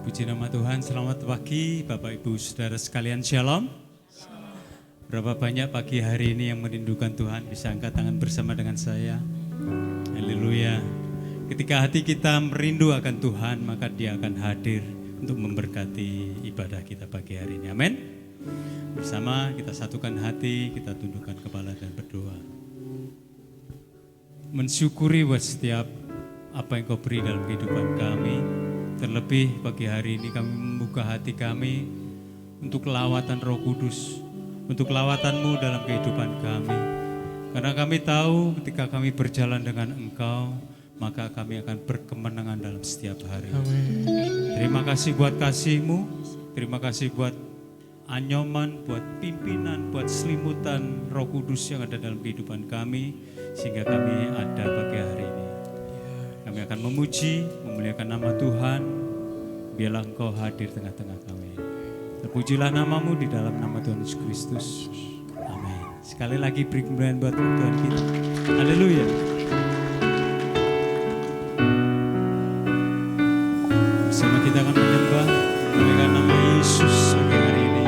Puji nama Tuhan, selamat pagi Bapak Ibu Saudara sekalian, Shalom. Berapa banyak pagi hari ini yang merindukan Tuhan, bisa angkat tangan bersama dengan saya. Haleluya. Ketika hati kita merindu akan Tuhan, maka Dia akan hadir untuk memberkati ibadah kita pagi hari ini. Amin. Bersama kita satukan hati, kita tundukkan kepala dan berdoa. Mensyukuri buat setiap apa yang Kau beri dalam kehidupan kami. Terlebih pagi hari ini kami membuka hati kami untuk lawatan Roh Kudus, untuk lawatan-Mu dalam kehidupan kami. Karena kami tahu ketika kami berjalan dengan Engkau, maka kami akan berkemenangan dalam setiap hari. Amin. Terima kasih buat kasih-Mu, terima kasih buat anyoman, buat pimpinan, buat selimutan Roh Kudus yang ada dalam kehidupan kami, sehingga kami ada pagi hari ini. Kami akan memuji, memuliakan nama Tuhan, biarlah Engkau hadir tengah-tengah kami. Terpujilah nama-Mu di dalam nama Tuhan Yesus Kristus. Amin. Sekali lagi beri kemuliaan buat Tuhan kita. Haleluya. Bersama kita akan menyembah, memuliakan nama Yesus pagi hari ini.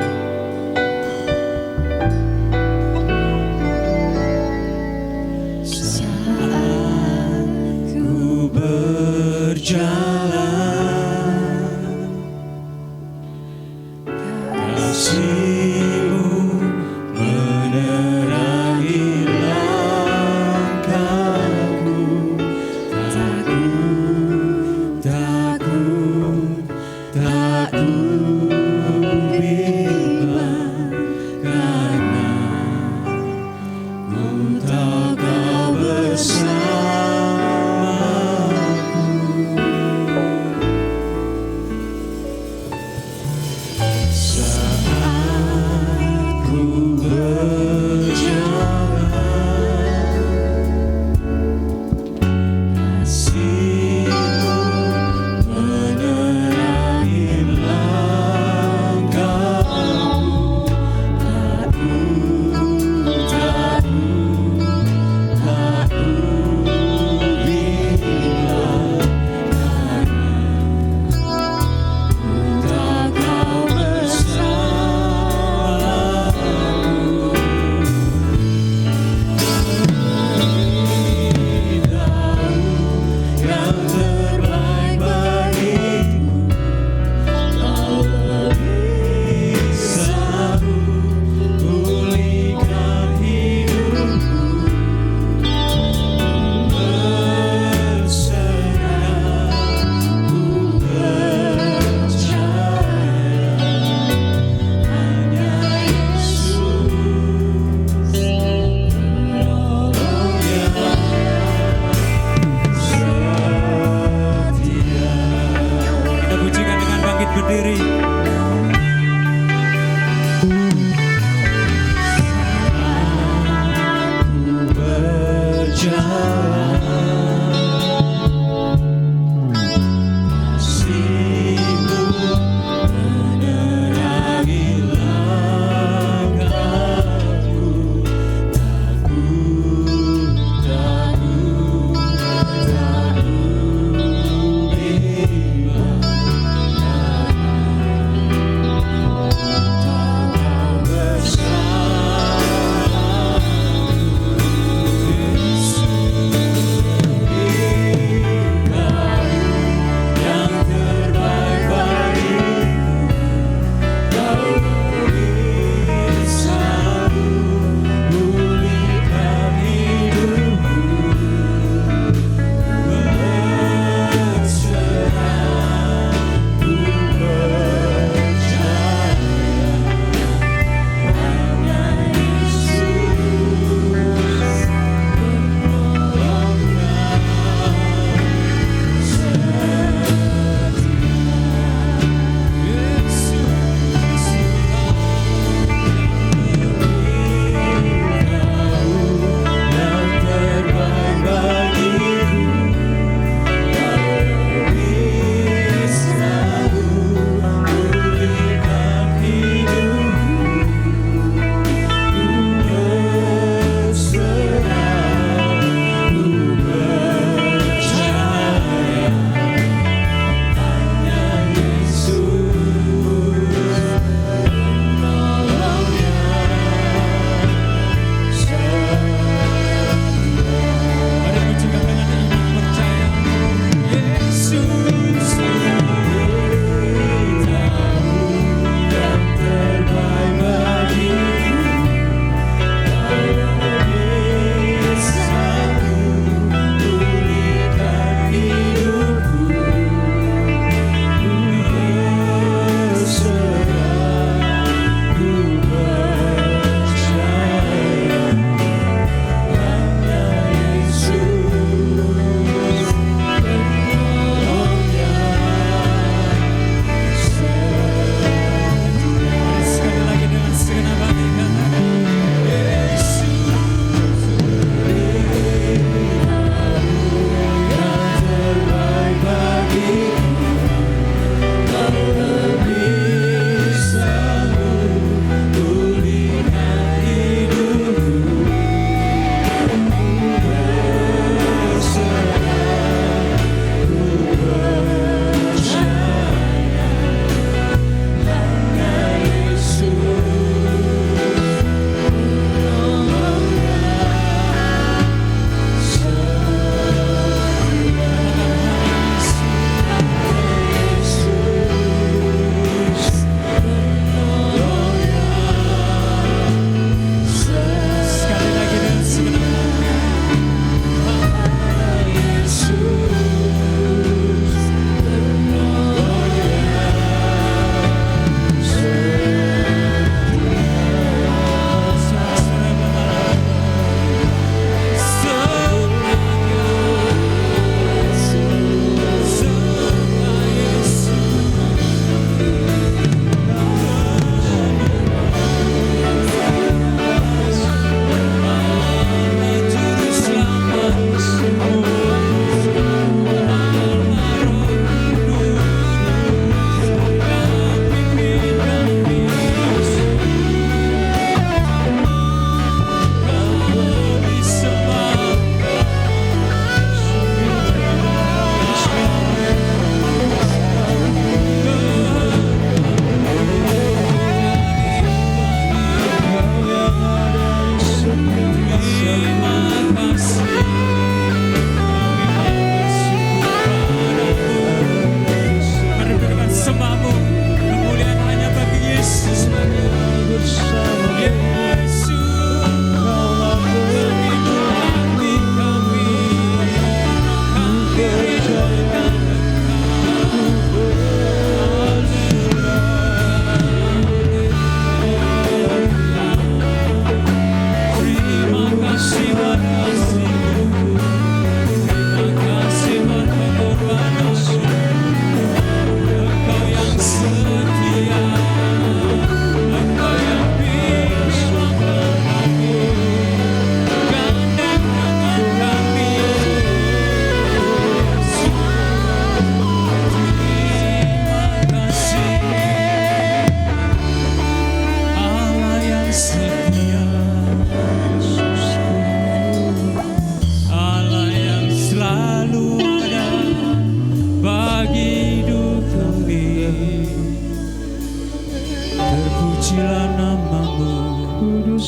terpujilah namamu.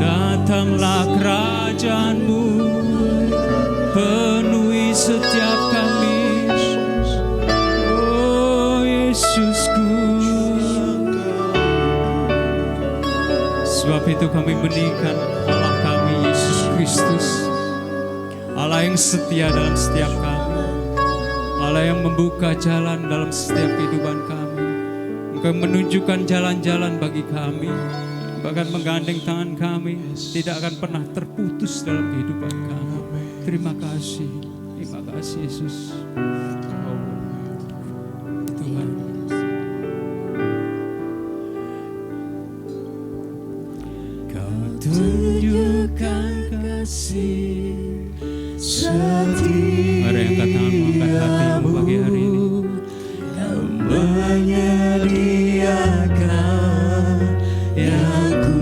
Datanglah kerajaanmu, penuhi setiap kami. Oh Yesusku. Sebab itu kami meninggikan Allah kami Yesus Kristus, Allah yang setia dalam setiap kami, Allah yang membuka jalan dalam setiap kehidupan kami. Engkau menunjukkan jalan-jalan bagi kami, bahkan menggandeng tangan kami, tidak akan pernah terputus dalam kehidupan kami. Terima kasih Yesus. Tuhan. Kau tunjukkan kasih setia. Mari angkat tanganmu, angkat hatimu pagi hari ini. Kau menyediakan yang ku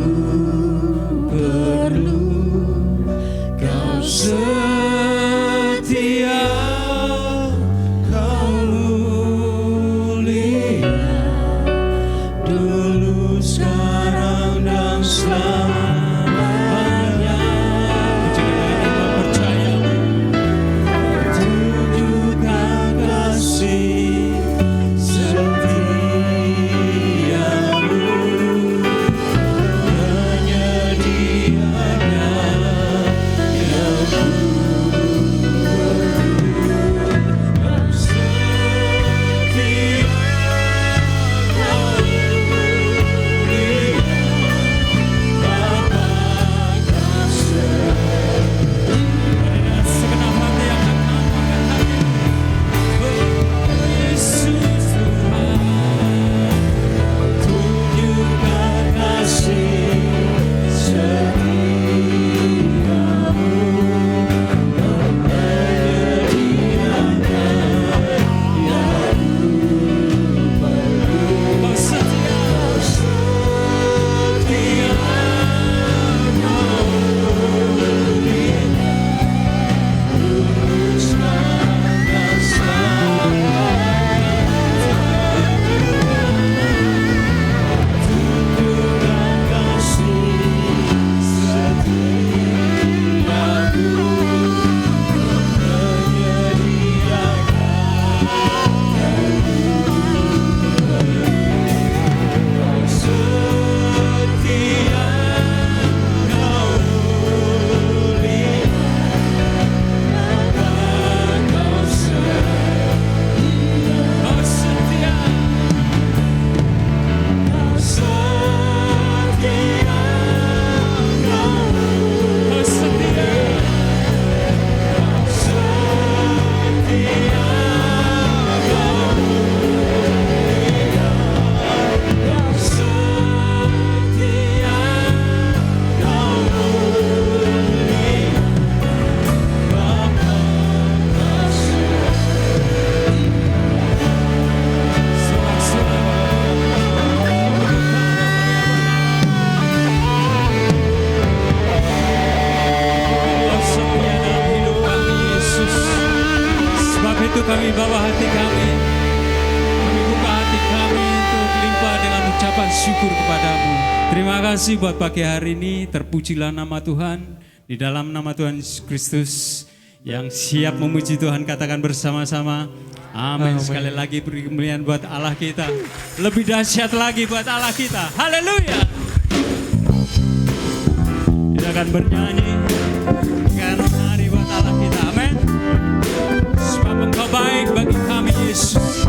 perlu. Kau setia, kau mulia, dulu, sekarang, dan selamanya. Jika kita percaya, tunjukkan kasih setiamu, menyediakan yang ku kami bawa hati kami buka hati kami untuk limpah dengan ucapan syukur kepadamu. Terima kasih buat pagi hari ini, terpujilah nama Tuhan. Di dalam nama Tuhan Yesus Kristus, yang siap memuji Tuhan katakan bersama-sama amin. Sekali lagi beri kemuliaan buat Allah kita, lebih dahsyat lagi buat Allah kita. Haleluya. Kita akan bernyanyi karena hari buat Allah kita. Amin. Sebab Engkau baik bagi kami Yesus.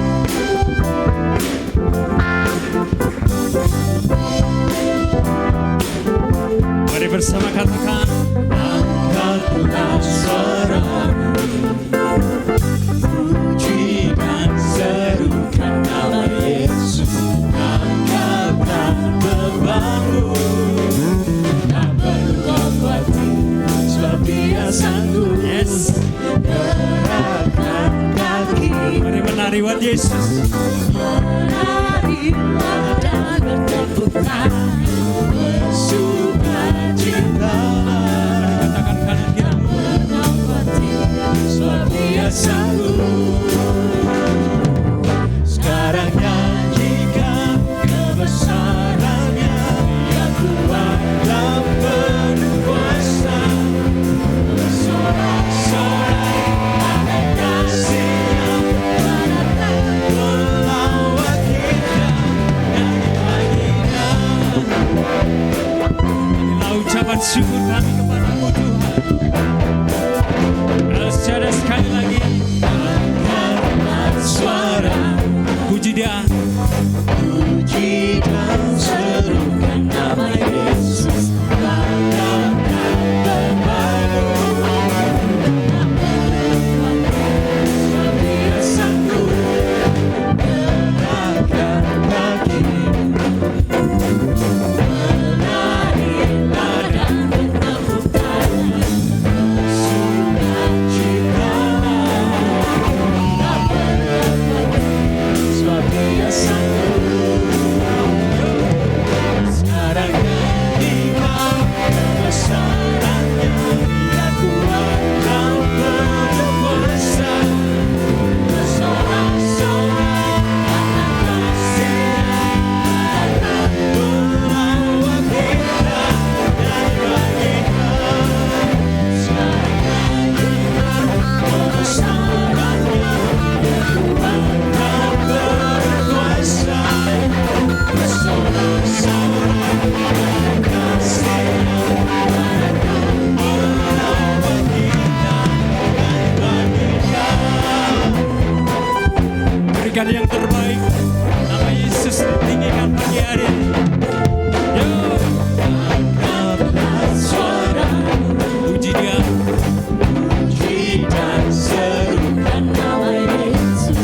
Mari bersama katakan, angkatlah suaramu, puji dan serukan nama Yesus. Angkatlah bebanmu, tak perlu kau khawatir, sebab Dia sanggup. Yes. Gerakkan kaki, mari menari buat Yesus. Menarilah dan bertepuk tangan, bersuka cita syukur kami kepadamu Tuhan. Kalau secara sekali lagi angkat suara puji Dia, puji dan serukan nama Yesus. berikan yang terbaik. Nama Yesus tinggikan pagi hari ini. Yo, angkatlah suara, puji Dia, puji dan serukan nama Yesus.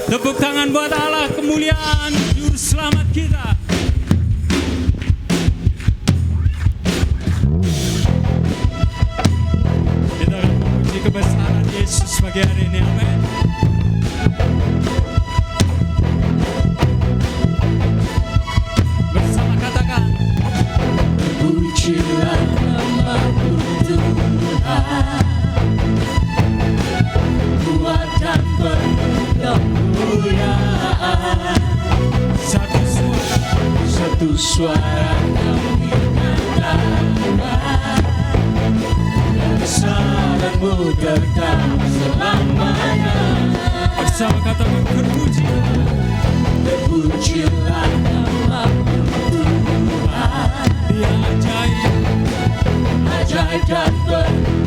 Tepuk tangan buat Allah, kemuliaan Juru Selamat kita. Kita akan memuji kebesaran Yesus pagi hari ini, amin. Bersama katakan, pujilah nama-Mu Tuhan, kuat dan penuh kemuliaan. Satu suara kami katakan, kebesaran-Mu tetap selamanya. Bersama katakan, terpujilah nama-Mu Tuhan. Dia ajaib, ajaib dan penuh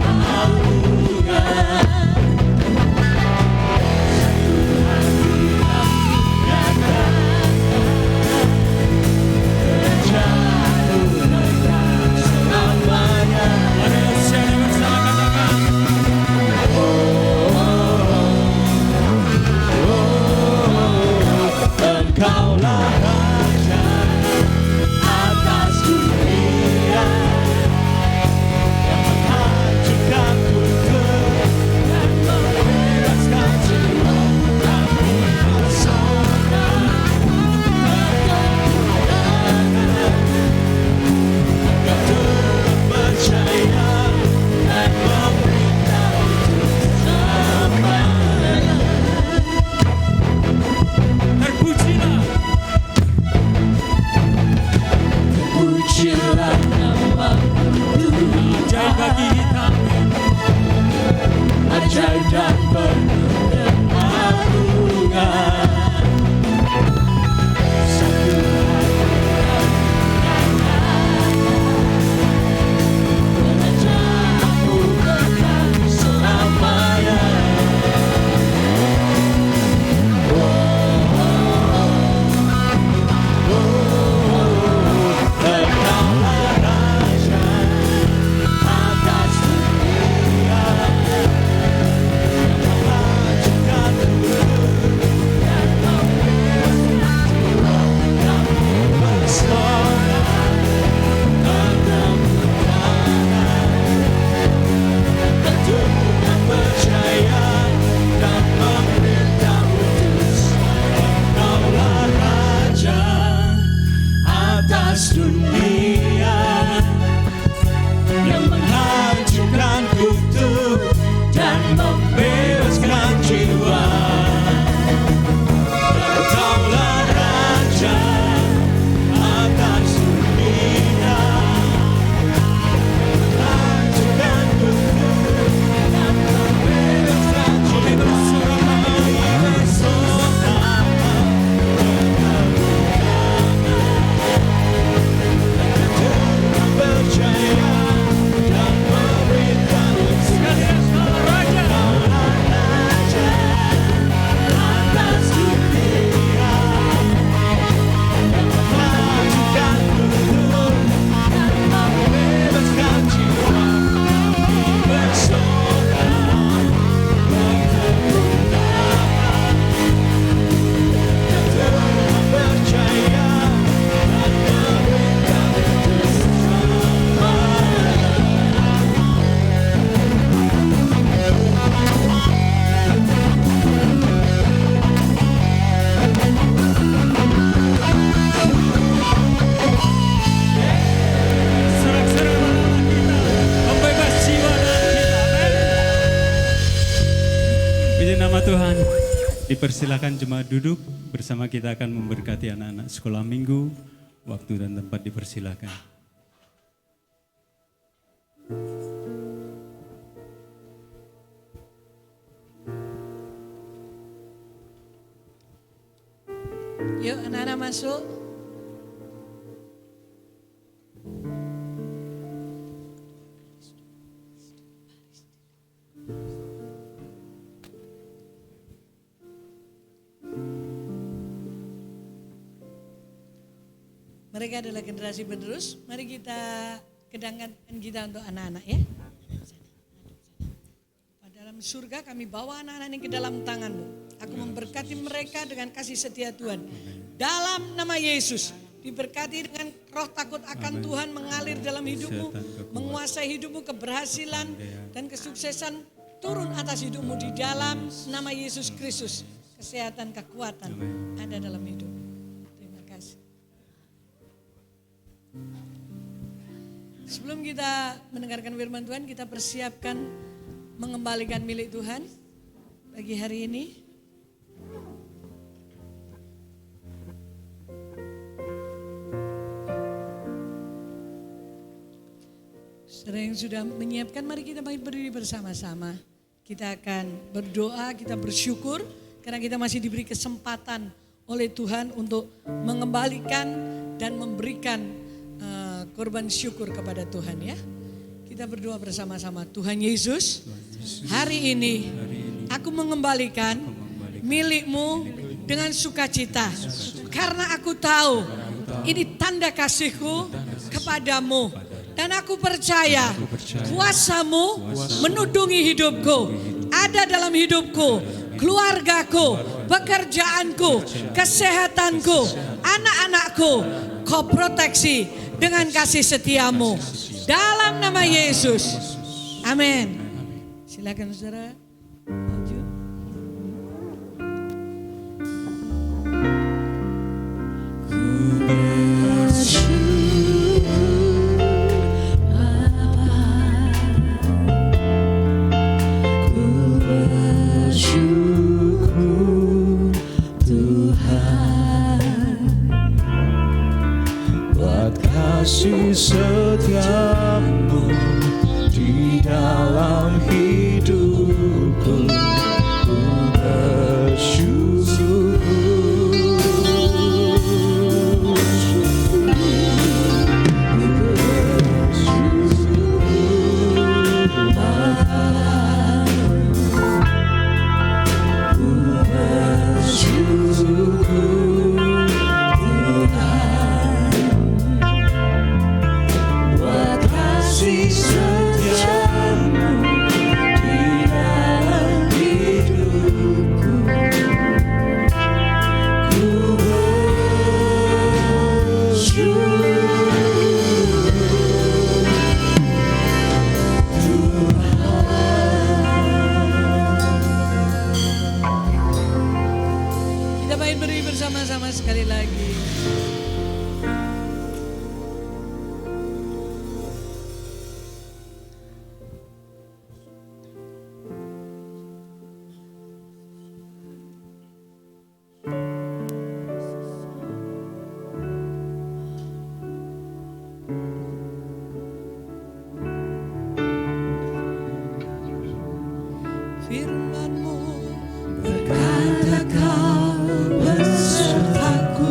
keagungan. Oh, Dipersilakan jemaat duduk, bersama kita akan memberkati anak-anak sekolah minggu. Waktu dan tempat dipersilakan. Yuk anak-anak masuk. Mereka adalah generasi penerus. Mari kita kedangkan kita untuk anak-anak ya. Dalam surga kami bawa anak-anak ini ke dalam tangan-Mu. Aku memberkati mereka dengan kasih setia Tuhan. Dalam nama Yesus. Diberkati dengan roh takut akan Tuhan mengalir dalam hidupmu. Menguasai hidupmu, keberhasilan dan kesuksesan turun atas hidupmu di dalam nama Yesus Kristus. Kesehatan, kekuatan ada dalam hidupmu. Terima kasih. Sebelum kita mendengarkan firman Tuhan, kita persiapkan mengembalikan milik Tuhan pagi hari ini. Saudara yang sudah menyiapkan, mari kita berdiri bersama-sama. Kita akan berdoa, kita bersyukur karena kita masih diberi kesempatan oleh Tuhan untuk mengembalikan dan memberikan korban syukur kepada Tuhan ya. Kita berdoa bersama-sama. Tuhan Yesus, hari ini aku mengembalikan milik-Mu dengan sukacita. Karena aku tahu ini tanda kasih-Ku kepadamu. Dan aku percaya kuasa-Mu menudungi hidupku, ada dalam hidupku, keluargaku, pekerjaanku, kesehatanku, anak-anakku. Kau proteksi dengan kasih setia-Mu. Dalam nama Yesus. Amin. Silakan saudara maju. Kasih setiamu di dalam hidupku, ku bersyukur. Bersama-sama sekali lagi. Firman-Mu berkata Kau besertaku.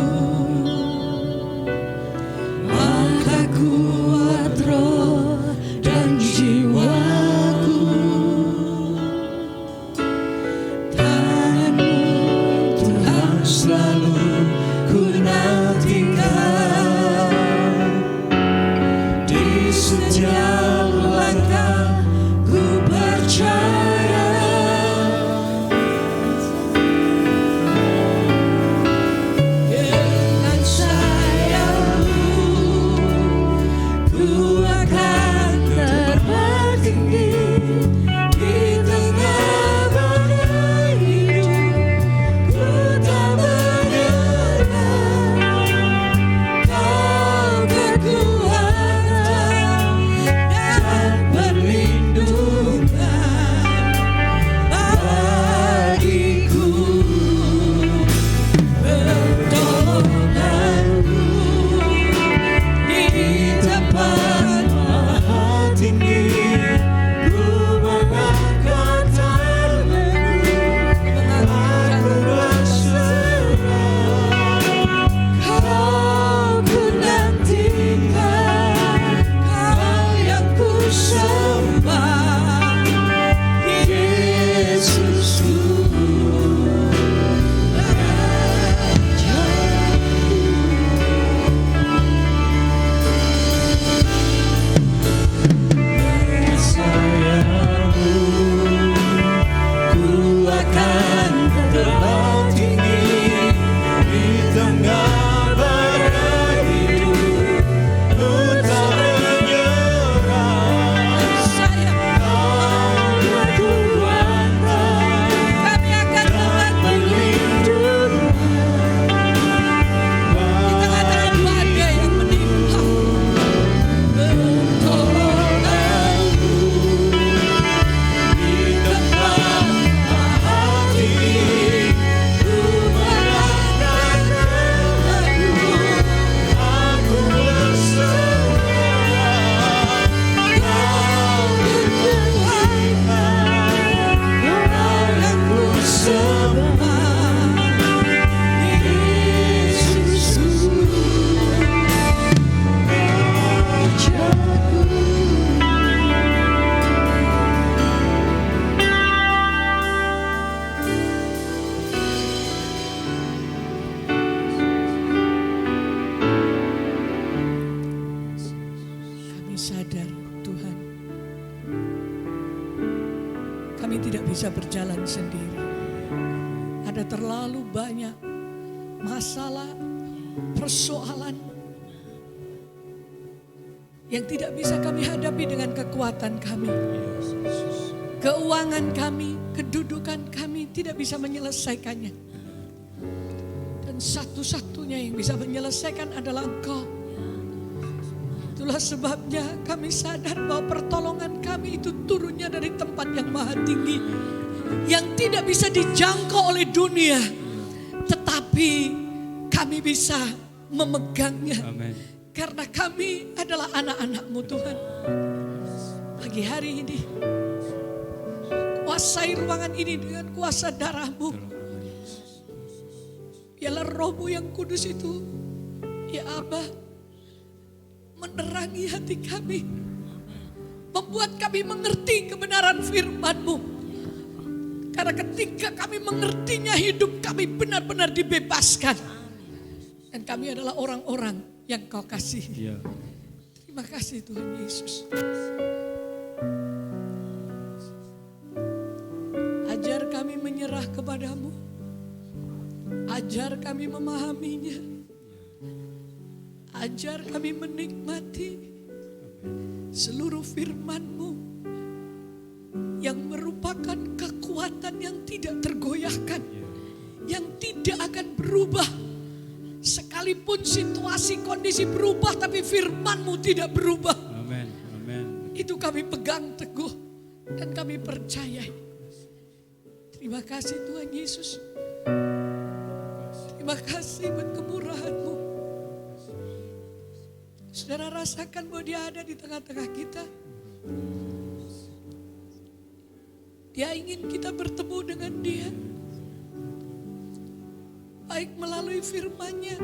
bisa berjalan sendiri. Ada terlalu banyak masalah, persoalan yang tidak bisa kami hadapi dengan kekuatan kami. Keuangan kami, kedudukan kami tidak bisa menyelesaikannya. Dan satu-satunya yang bisa menyelesaikan adalah Engkau. Itulah sebabnya kami sadar bahwa pertolongan kami itu turunnya dari tempat yang maha tinggi, yang tidak bisa dijangkau oleh dunia, tetapi kami bisa memegangnya. Amin. Karena kami adalah anak-anak-Mu Tuhan. Pagi hari ini, kuasai ruangan ini dengan kuasa darah-Mu. Biarlah Roh-Mu yang kudus itu, ya Abah, menerangi hati kami. Membuat kami mengerti kebenaran firman-Mu. Karena ketika kami mengertinya, hidup kami benar-benar dibebaskan. Dan kami adalah orang-orang yang Kau kasihi. Ya. Terima kasih Tuhan Yesus. Ajar kami menyerah kepadamu. Ajar kami memahaminya. Ajar kami menikmati seluruh firman-Mu yang merupakan kekuatan yang tidak tergoyahkan, yang tidak akan berubah. Sekalipun situasi kondisi berubah, tapi firman-Mu tidak berubah. Amin. Amin. Itu kami pegang teguh dan kami percayai. Terima kasih Tuhan Yesus. Terima kasih buat kemurahan-Mu. Saudara rasakan bahwa Dia ada di tengah-tengah kita. Dia ingin kita bertemu dengan Dia. Baik melalui firman-Nya,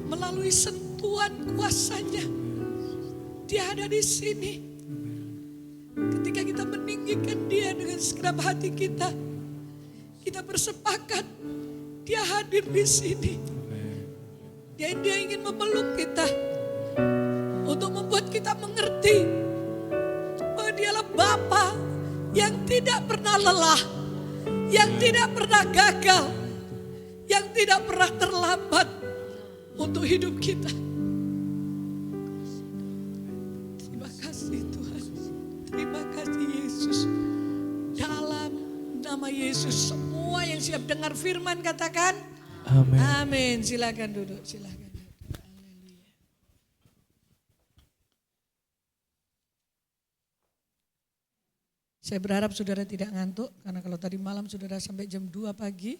melalui sentuhan kuasa-Nya. Dia ada di sini. Ketika kita meninggikan Dia dengan segenap hati kita, kita bersepakat Dia hadir di sini. Dia ingin memeluk kita untuk membuat kita mengerti bahwa Dialah Bapa yang tidak pernah lelah, yang tidak pernah gagal, yang tidak pernah terlambat untuk hidup kita. Terima kasih Tuhan. Terima kasih Yesus. Dalam nama Yesus, semua yang siap dengar firman katakan Amin. amin. Silakan duduk, silakan. Haleluya. Saya berharap saudara tidak ngantuk, karena kalau tadi malam saudara sampai jam 2 pagi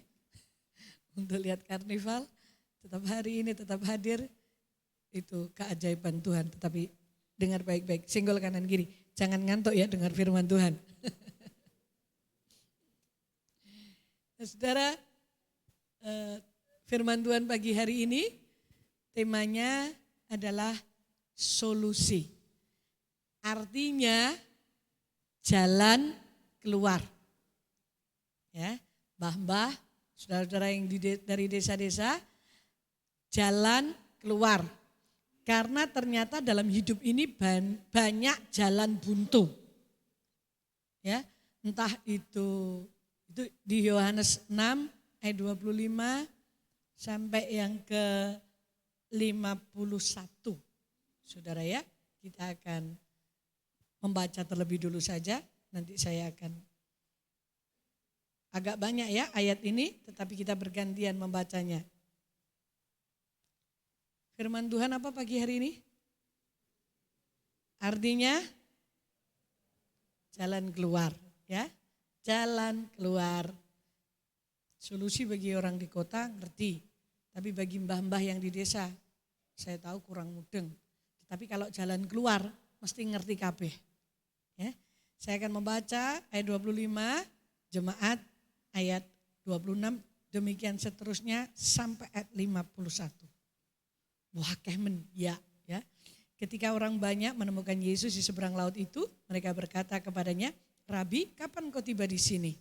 untuk lihat karnival, tetap hari ini tetap hadir, itu keajaiban Tuhan. Tetapi dengar baik-baik, senggol kanan kiri, jangan ngantuk ya dengar firman Tuhan. Nah, saudara, firman Tuhan pagi hari ini temanya adalah solusi. Artinya jalan keluar. Ya, mbah-mbah, saudara-saudara yang dari desa-desa, jalan keluar. Karena ternyata dalam hidup ini banyak jalan buntu. Ya, entah itu di Yohanes 6 ayat 25 sampai yang ke 51. Saudara ya, kita akan membaca terlebih dulu saja, nanti saya akan agak banyak ya ayat ini, tetapi kita bergantian membacanya. Firman Tuhan apa pagi hari ini? Artinya jalan keluar, ya. Jalan keluar. Solusi bagi orang di kota ngerti, tapi bagi mbah-mbah yang di desa saya tahu kurang mudeng. Tapi kalau jalan keluar mesti ngerti kabeh. Ya. Saya akan membaca ayat 25, jemaat ayat 26, demikian seterusnya sampai ayat 51. Wah kemen, ya. Ketika orang banyak menemukan Yesus di seberang laut itu, mereka berkata kepadanya, Rabi, kapan kau tiba di sini?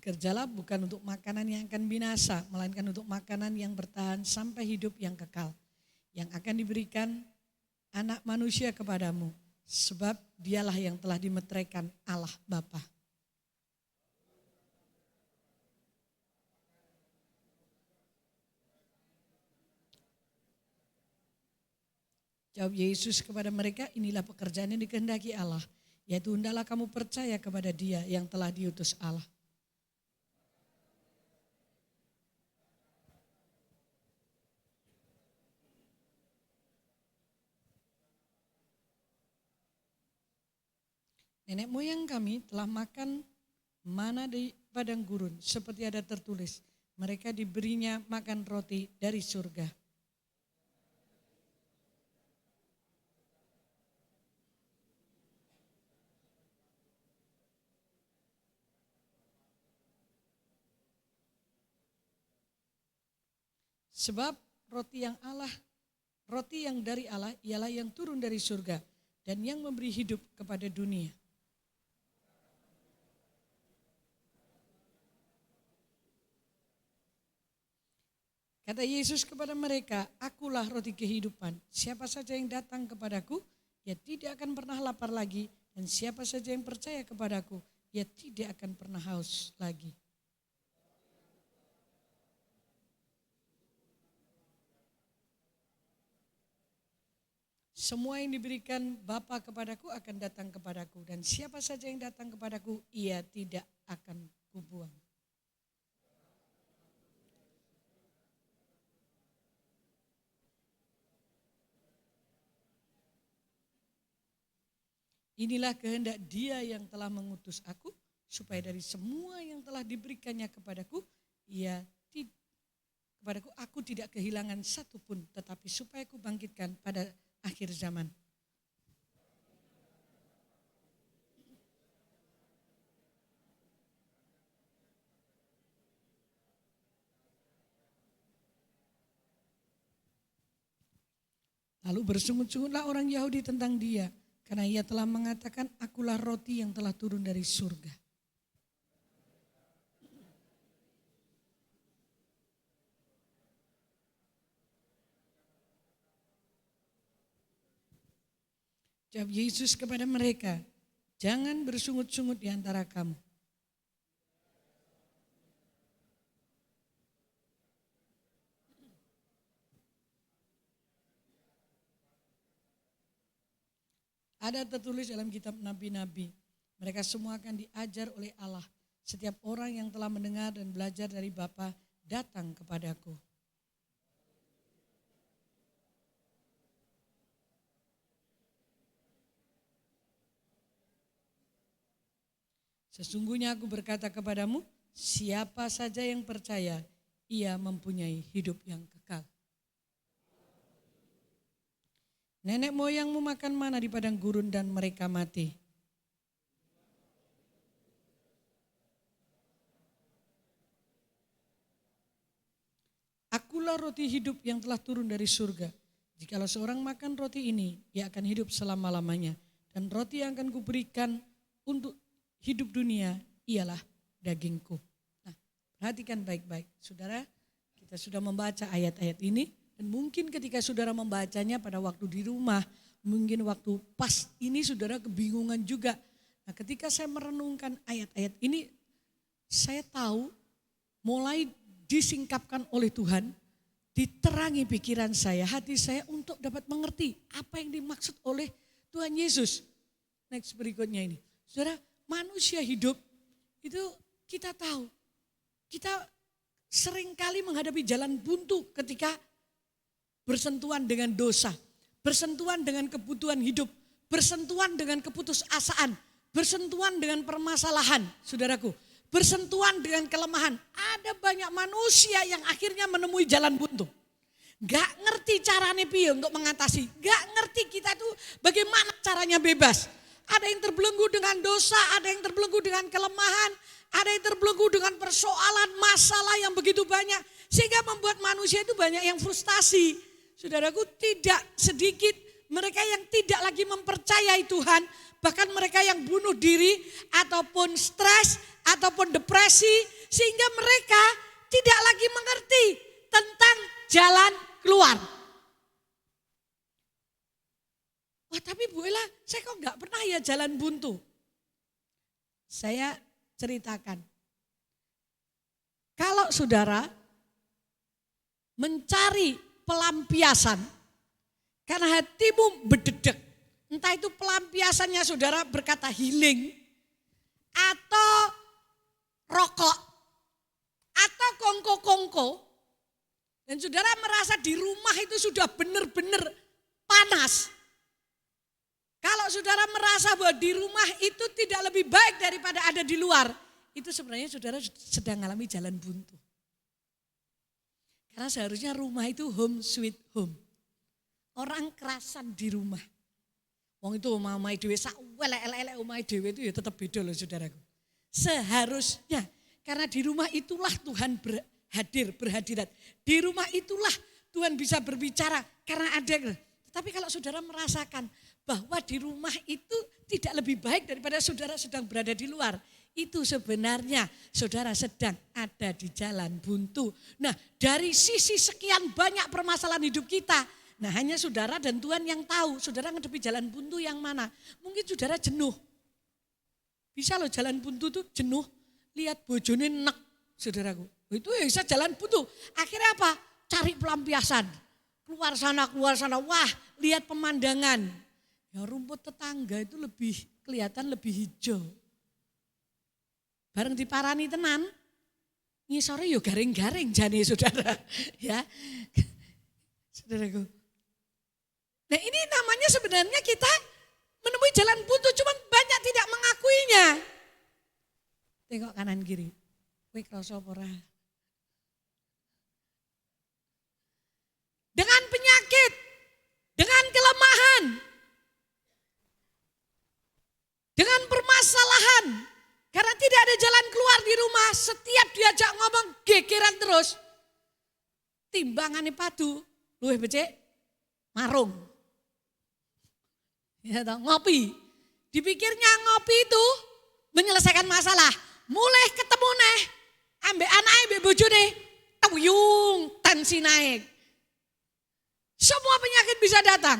Bekerjalah bukan untuk makanan yang akan binasa, melainkan untuk makanan yang bertahan sampai hidup yang kekal, yang akan diberikan Anak Manusia kepadamu, sebab dialah yang telah dimeteraikan Allah Bapa. Jawab Yesus kepada mereka, inilah pekerjaan yang dikehendaki Allah, yaitu hendaklah kamu percaya kepada Dia yang telah diutus Allah. Nenek moyang kami telah makan mana di padang gurun, seperti ada tertulis, mereka diberinya makan roti dari surga. Sebab roti yang dari Allah ialah yang turun dari surga dan yang memberi hidup kepada dunia. Kata Yesus kepada mereka, akulah roti kehidupan. Siapa saja yang datang kepadaku, ia tidak akan pernah lapar lagi. Dan siapa saja yang percaya kepadaku, ia tidak akan pernah haus lagi. Semua yang diberikan Bapa kepadaku akan datang kepadaku. Dan siapa saja yang datang kepadaku, ia tidak akan kubuang. Inilah kehendak Dia yang telah mengutus aku, supaya dari semua yang telah diberikannya kepadaku, aku tidak kehilangan satu pun, tetapi supaya aku bangkitkan pada akhir zaman. Lalu bersungut-sungutlah orang Yahudi tentang Dia, karena Ia telah mengatakan, akulah roti yang telah turun dari surga. Jawab Yesus kepada mereka, jangan bersungut-sungut di antara kamu. Ada tertulis dalam kitab nabi-nabi, mereka semua akan diajar oleh Allah. Setiap orang yang telah mendengar dan belajar dari Bapa datang kepadaku. Sesungguhnya aku berkata kepadamu, siapa saja yang percaya, ia mempunyai hidup yang kekal. Nenek moyangmu makan mana di padang gurun dan mereka mati. Akulah roti hidup yang telah turun dari surga. Jikalau seorang makan roti ini, ia akan hidup selama-lamanya. Dan roti yang akan kuberikan untuk hidup dunia ialah dagingku. Nah, perhatikan baik-baik. Saudara, kita sudah membaca ayat-ayat ini. Dan mungkin ketika saudara membacanya pada waktu di rumah, mungkin waktu pas ini saudara kebingungan juga. Nah, ketika saya merenungkan ayat-ayat ini, saya tahu mulai disingkapkan oleh Tuhan, diterangi pikiran saya, hati saya untuk dapat mengerti apa yang dimaksud oleh Tuhan Yesus. Next berikutnya ini. Saudara, manusia hidup itu kita tahu, kita seringkali menghadapi jalan buntu ketika bersentuhan dengan dosa, bersentuhan dengan kebutuhan hidup, bersentuhan dengan keputusasaan, bersentuhan dengan permasalahan, saudaraku, bersentuhan dengan kelemahan. Ada banyak manusia yang akhirnya menemui jalan buntu. Gak ngerti caranya piye untuk mengatasi, gak ngerti kita itu bagaimana caranya bebas. Ada yang terbelenggu dengan dosa, ada yang terbelenggu dengan kelemahan, ada yang terbelenggu dengan persoalan, masalah yang begitu banyak. Sehingga membuat manusia itu banyak yang frustasi. Saudaraku, tidak sedikit mereka yang tidak lagi mempercayai Tuhan, bahkan mereka yang bunuh diri ataupun stres ataupun depresi sehingga mereka tidak lagi mengerti tentang jalan keluar. Wah tapi Bu Ella, saya kok nggak pernah ya jalan buntu. Saya ceritakan. Kalau saudara mencari pelampiasan karena hatimu berdedek, entah itu pelampiasannya saudara berkata healing, atau rokok, atau kongko-kongko, dan saudara merasa di rumah itu sudah benar-benar panas. Kalau saudara merasa bahwa di rumah itu tidak lebih baik daripada ada di luar, itu sebenarnya saudara sedang mengalami jalan buntu. Karena seharusnya rumah itu home sweet home. Orang kerasan di rumah. Wong itu omah dhewe sak elek-elek omah dhewe itu ya tetap beda loh saudaraku. Seharusnya karena di rumah itulah Tuhan berhadirat. Di rumah itulah Tuhan bisa berbicara karena ada. Tapi kalau saudara merasakan bahwa di rumah itu tidak lebih baik daripada saudara sedang berada di luar, itu sebenarnya saudara sedang ada di jalan buntu. Nah dari sisi sekian banyak permasalahan hidup kita, nah hanya saudara dan Tuhan yang tahu saudara ngedepi jalan buntu yang mana. Mungkin saudara jenuh. Bisa loh jalan buntu tuh jenuh. Lihat bojone nek saudaraku. Itu ya bisa jalan buntu. Akhirnya apa? Cari pelampiasan. Keluar sana, wah lihat pemandangan. Ya rumput tetangga itu lebih kelihatan lebih hijau. Bareng diparani tenan, ngisore yo garing-garing jane saudara. Ya, saudaraku. Nah ini namanya sebenarnya kita menemui jalan buntu, cuman banyak tidak mengakuinya. Tengok kanan kiri, kowe krasa apa ora? Dengan penyakit, dengan kelemahan, dengan permasalahan, karena tidak ada jalan keluar di rumah, setiap diajak ngomong gegeran terus. Timbangane padu, luwih becik marung. Ya toh, ngopi. Dipikirnya ngopi itu menyelesaikan masalah. Mulai ketemu neh, ambek anake ambek bojone, tuyung, tensi naik. Semua penyakit bisa datang.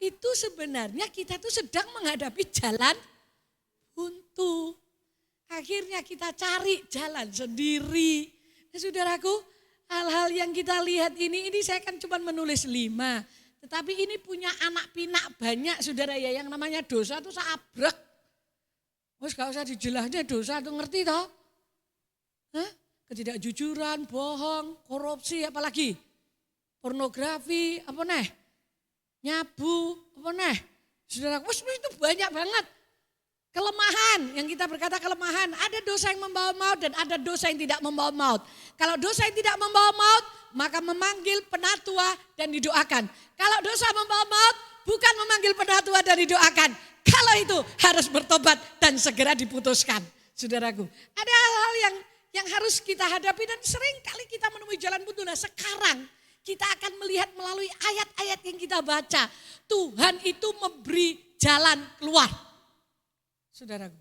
Itu sebenarnya kita tuh sedang menghadapi jalan buntu. Akhirnya kita cari jalan sendiri. Nah, saudaraku, hal-hal yang kita lihat ini saya kan cuma menulis 5. Tetapi ini punya anak pinak banyak saudara ya, yang namanya dosa itu sabrek. Wes gak usah dijelasnya dosa tuh, ngerti toh? Hah? Ketidakjujuran, bohong, korupsi, apalagi pornografi, apa nih? Nyabu, apa nih? Saudaraku, itu banyak banget. Kelemahan, yang kita berkata kelemahan, ada dosa yang membawa maut dan ada dosa yang tidak membawa maut. Kalau dosa yang tidak membawa maut, maka memanggil penatua dan didoakan. Kalau dosa membawa maut, bukan memanggil penatua dan didoakan. Kalau itu harus bertobat dan segera diputuskan. Saudaraku, ada hal-hal yang harus kita hadapi dan sering kali kita menemui jalan buntu. Nah sekarang kita akan melihat melalui ayat-ayat yang kita baca. Tuhan itu memberi jalan keluar. Saudaraku,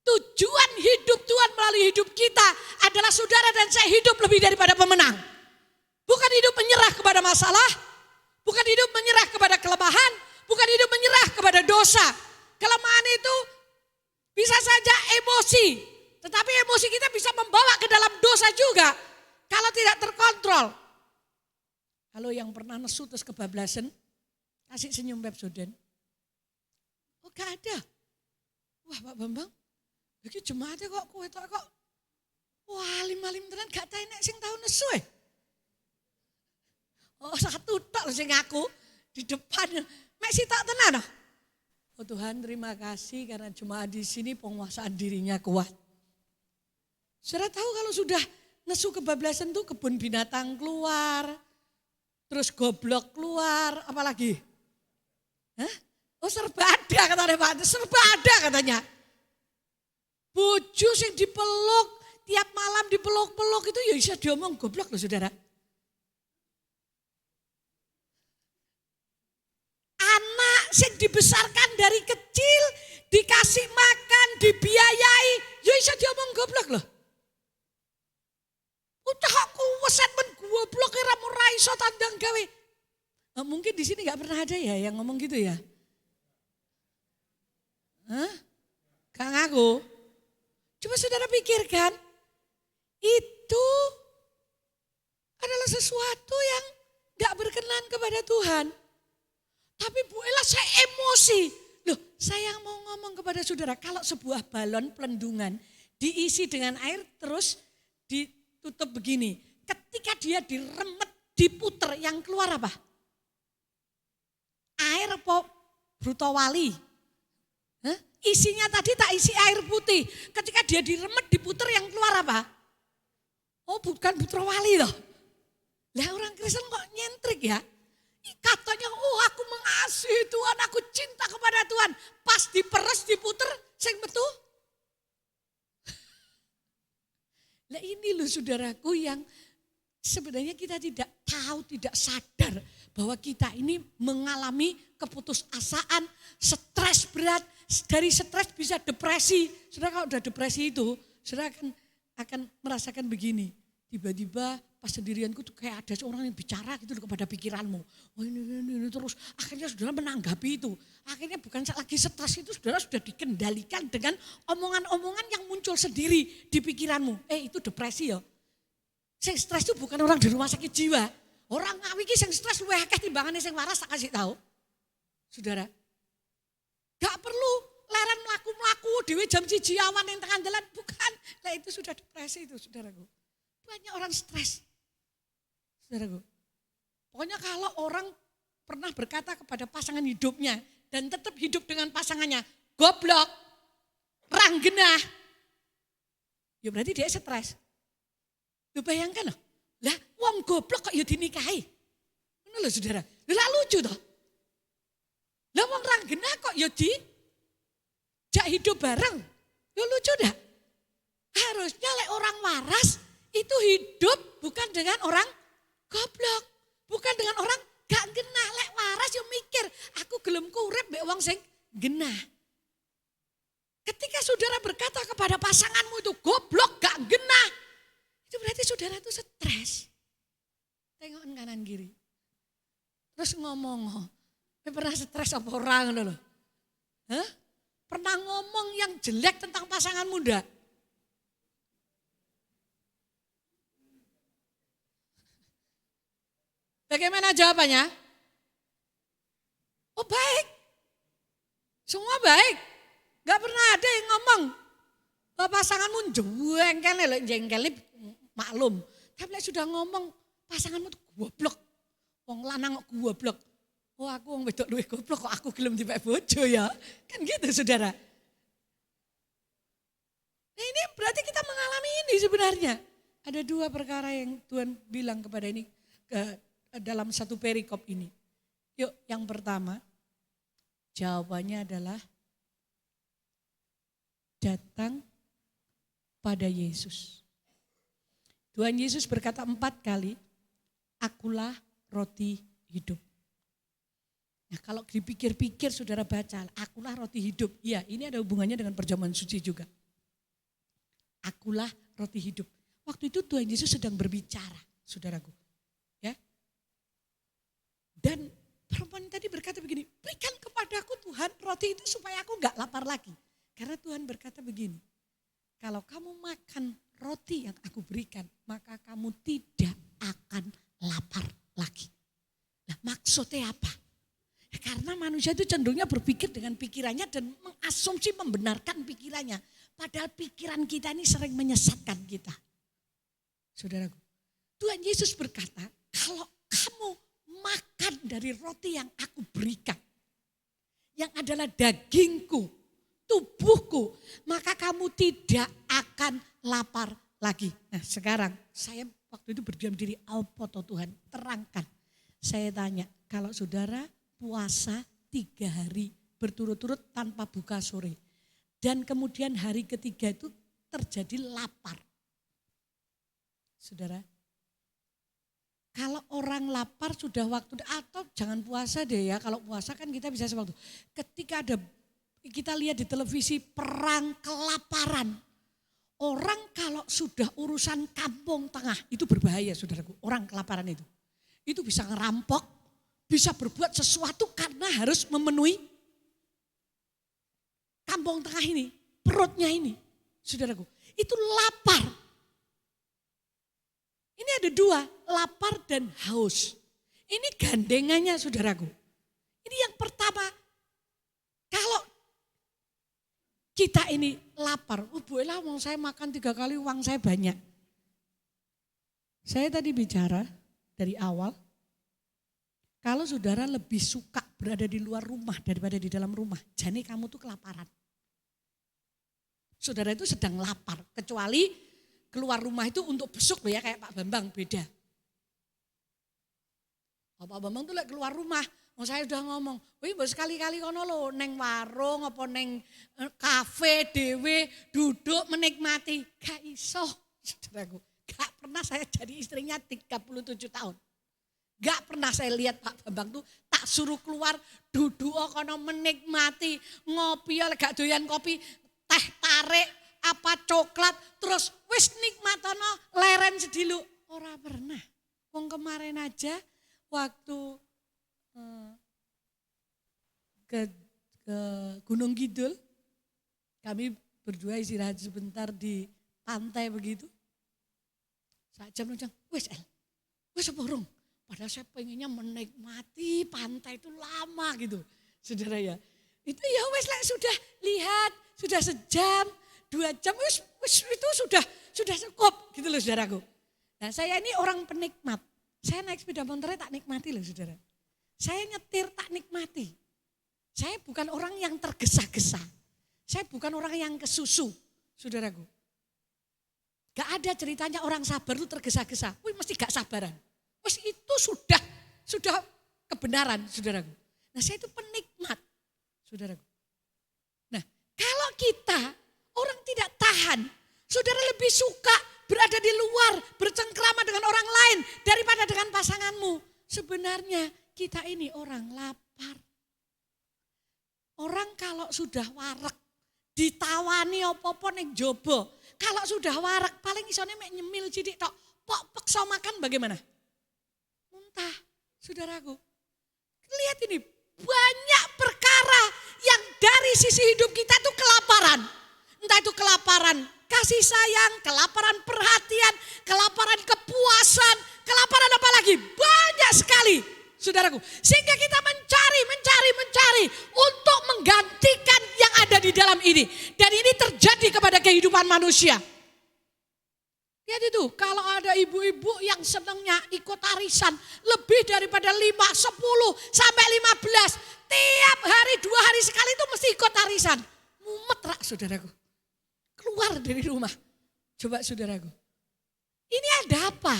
tujuan hidup Tuhan melalui hidup kita adalah saudara dan saya hidup lebih daripada pemenang. Bukan hidup menyerah kepada masalah, bukan hidup menyerah kepada kelemahan, bukan hidup menyerah kepada dosa. Kelemahan itu bisa saja emosi, tetapi emosi kita bisa membawa ke dalam dosa juga kalau tidak terkontrol. Halo yang pernah nesu terus kebablasan, kasih senyum Pepsodent. Oh gak ada. Wah Pak Bambang, iki jemaatnya kok kowe tok kok wah lim-lim tenan gak ta enek sing tau nesu e. Oh satu tok sing ngaku di depan. Mek sitok tenan. Oh Tuhan terima kasih karena jemaat di sini penguasaan dirinya kuat. Saudara tahu kalau sudah nesu kebablasan tuh kebun binatang keluar, terus goblok keluar, apalagi? Hah? Oh serba ada katanya Pak, serba ada katanya. Bojo sing dipeluk, tiap malam dipeluk-peluk itu ya bisa diomong goblok loh saudara. Anak sing dibesarkan dari kecil, dikasih makan, dibiayai, ya bisa diomong goblok loh. Ucahaku weset men goblok kira ora iso tandang gawe. Mungkin di sini nggak pernah ada ya yang ngomong gitu ya. Hah? Gak ngaku. Coba saudara pikirkan, itu adalah sesuatu yang gak berkenan kepada Tuhan. Tapi Bu Ella saya emosi. Loh, saya mau ngomong kepada saudara, kalau sebuah balon pelendungan diisi dengan air terus ditutup begini. Ketika dia diremet, diputer, yang keluar apa? Air apa brutowali? Hah? Isinya tadi tak isi air putih. Ketika dia diremet, diputer, yang keluar apa? Oh, bukan brutowali loh. Lah orang Kristen kok nyentrik ya? Katanya, oh aku mengasihi Tuhan, aku cinta kepada Tuhan. Pas diperes, diputer, sing metu. Lah ini loh saudaraku yang sebenarnya kita tidak tahu, tidak sadar bahwa kita ini mengalami keputusasaan, stres berat. Dari stres bisa depresi. Saudara kalau udah depresi itu, saudara akan merasakan begini. Tiba-tiba pas sendirianku tuh kayak ada seorang yang bicara gitu kepada pikiranmu. Oh ini terus akhirnya saudara menanggapi itu. Akhirnya bukan lagi stres itu, saudara sudah dikendalikan dengan omongan-omongan yang muncul sendiri di pikiranmu. Itu depresi ya. Yang stres itu bukan orang di rumah sakit jiwa. Orang ngawi ki yang stres luwih akeh timbangane sing waras, tak kasih tahu. Saudara. Gak perlu leren melaku-melaku dewe jam 1 awan yang tengah jalan, bukan. Lah itu sudah depresi itu saudaraku. Banyak orang stres. Saudaraku. Pokoknya kalau orang pernah berkata kepada pasangan hidupnya dan tetap hidup dengan pasangannya, goblok, ranggenah. Ya berarti dia stres. Lu bayangkan loh. Lah wong goblok kok ya dinikahi. Ngono lho saudara. Lah lucu toh. Lah wong ranggenah kok ya jak hidup bareng. Ya lucu dah. Harusnya lek orang waras itu hidup bukan dengan orang goblok. Bukan dengan orang gak genah. Lek waras yo mikir, aku gelem urip mbek wong sing genah. Ketika saudara berkata kepada pasanganmu itu goblok gak genah, itu berarti saudara itu stres. Tengok kanan kiri. Terus ngomong, pernah stres apa orang loh? Hah? Pernah ngomong yang jelek tentang pasangan muda? Bagaimana jawabannya? Oh baik. Semua baik. Gak pernah ada yang ngomong bahwa pasanganmu jengkel maklum. Tapi sudah ngomong pasanganmu tuh goblok. Wong lanang kok goblok. Oh aku wong wedok luwih goblok kok aku gelem dipek bojo ya. Kan gitu saudara. Nah ini berarti kita mengalami ini sebenarnya. Ada 2 perkara yang Tuhan bilang kepada ini dalam satu perikop ini. Yuk yang pertama jawabannya adalah datang pada Yesus. Tuhan Yesus berkata 4 kali, akulah roti hidup. Nah kalau dipikir-pikir saudara baca, akulah roti hidup. Ya ini ada hubungannya dengan perjamuan suci juga. Akulah roti hidup. Waktu itu Tuhan Yesus sedang berbicara, saudaraku. Ya. Dan perempuan tadi berkata begini, berikan kepadaku Tuhan roti itu supaya aku gak lapar lagi. Karena Tuhan berkata begini, kalau kamu makan roti yang aku berikan, maka kamu tidak akan lapar lagi. Nah maksudnya apa? Ya, karena manusia itu cenderungnya berpikir dengan pikirannya dan mengasumsi membenarkan pikirannya. Padahal pikiran kita ini sering menyesatkan kita. Saudaraku, Tuhan Yesus berkata, kalau kamu makan dari roti yang aku berikan, yang adalah dagingku, tubuhku, maka kamu tidak akan lapar lagi. Nah sekarang saya waktu itu berdiam diri, apa toh Tuhan, terangkan. Saya tanya, kalau saudara puasa 3 hari berturut-turut tanpa buka sore. Dan kemudian hari ketiga itu terjadi lapar. Saudara, kalau orang lapar sudah waktu, atau jangan puasa deh ya, kalau puasa kan kita bisa sewaktu. Ketika ada kita lihat di televisi perang kelaparan. Orang kalau sudah urusan kampung tengah itu berbahaya saudaraku. Orang kelaparan itu. Itu bisa ngerampok, bisa berbuat sesuatu karena harus memenuhi kampung tengah ini, perutnya ini. Saudaraku, itu lapar. Ini ada dua, lapar dan haus. Ini gandengannya saudaraku. Ini yang pertama, kalau kita ini lapar, Bu Ella mau saya makan 3 kali uang saya banyak. Saya tadi bicara dari awal, kalau saudara lebih suka berada di luar rumah daripada di dalam rumah, jadi kamu tuh kelaparan. Saudara itu sedang lapar, kecuali keluar rumah itu untuk besuk loh ya, kayak Pak Bambang beda. Pak Bambang tuh keluar rumah, saya udah ngomong, wih sekali-kali kono lo neng warung apa neng kafe dewe duduk menikmati. Gak iso, saudaraku. Gak pernah saya jadi istrinya 37 tahun. Gak pernah saya lihat Pak Bambang tuh tak suruh keluar duduk kono menikmati ngopi, gak doyan kopi, teh tarik, apa coklat, terus wis nikmatono leren sedilu. Ora pernah. Wong kemarin aja waktu ke Gunung Kidul, kami berdua istirahat sebentar di pantai begitu. Saat jam wis apa urung? Padahal saya pengennya menikmati pantai itu lama gitu, saudara ya. Itu ya wis lah, sudah lihat, sudah sejam, 2 jam, wis itu sudah cukup gitu loh saudaraku. Nah saya ini orang penikmat. Saya naik sepeda motornya tak nikmati loh saudara. Saya nyetir tak nikmati. Saya bukan orang yang tergesa-gesa. Saya bukan orang yang kesusu, saudaraku. Gak ada ceritanya orang sabar itu tergesa-gesa. Wih mesti gak sabaran. Wih itu sudah kebenaran, saudaraku. Nah saya itu penikmat, saudaraku. Nah kalau kita orang tidak tahan, saudara lebih suka berada di luar, bercengkrama dengan orang lain daripada dengan pasanganmu. Sebenarnya kita ini orang lapar. Orang kalau sudah warak, ditawani apa-apa ning jaba. Kalau sudah warak paling isone mek nyemil cidik tok. Pok peksa makan bagaimana? Muntah, saudaraku. Lihat ini, banyak perkara yang dari sisi hidup kita itu kelaparan. Entah itu kelaparan kasih sayang, kelaparan perhatian, kelaparan kepuasan, kelaparan apa lagi? Banyak sekali, saudaraku. Sehingga kita mencari untuk menggantikan yang ada di dalam ini. Dan ini terjadi kepada kehidupan manusia. Lihat itu, kalau ada ibu-ibu yang senangnya ikut arisan lebih daripada 5, 10, sampai 15. Tiap hari 2 hari sekali itu mesti ikut arisan. Mumet rak saudaraku. Keluar dari rumah. Coba saudaraku. Ini ada apa?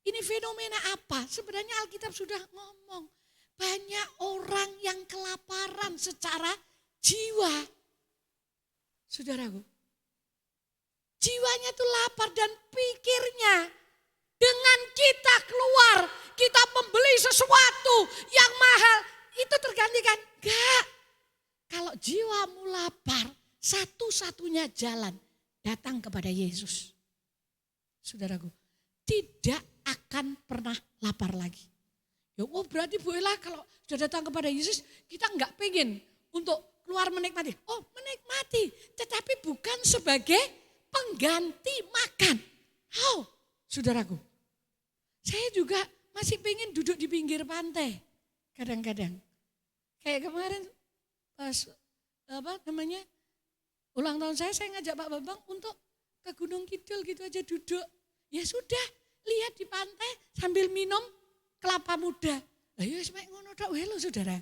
Ini fenomena apa? Sebenarnya Alkitab sudah ngomong. Banyak orang yang kelaparan secara jiwa. Saudaraku. Jiwanya itu lapar dan pikirnya. Dengan kita keluar, kita membeli sesuatu yang mahal. Itu tergantikan. Enggak. Kalau jiwamu lapar, satu-satunya jalan datang kepada Yesus. Saudaraku, tidak akan pernah lapar lagi. Ya, berarti Bu Ella kalau sudah datang kepada Yesus, kita enggak pengen untuk keluar menikmati. Oh, menikmati, tetapi bukan sebagai pengganti makan. Oh, saudaraku, saya juga masih pengen duduk di pinggir pantai. Kadang-kadang, kayak kemarin pas ulang tahun saya ngajak Pak Bambang untuk ke Gunung Kidul gitu aja duduk. Ya sudah, lihat di pantai sambil minum kelapa muda. Lah ya sampai ngono tok wae lho saudara.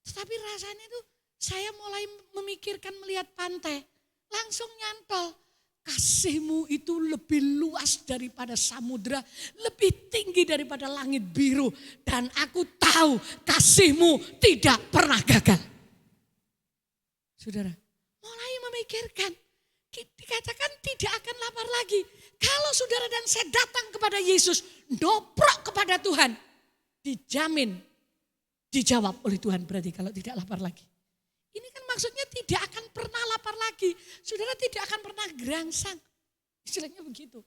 Tetapi rasanya itu saya mulai memikirkan melihat pantai, langsung nyantol. Kasih-Mu itu lebih luas daripada samudra, lebih tinggi daripada langit biru. Dan aku tahu kasih-Mu tidak pernah gagal. Saudara, mulai memikirkan, dikatakan tidak akan lapar lagi. Kalau saudara dan saya datang kepada Yesus, doprok kepada Tuhan, dijamin dijawab oleh Tuhan berarti kalau tidak lapar lagi. Ini kan maksudnya tidak akan pernah lapar lagi. Saudara tidak akan pernah gerangsang. Istilahnya begitu.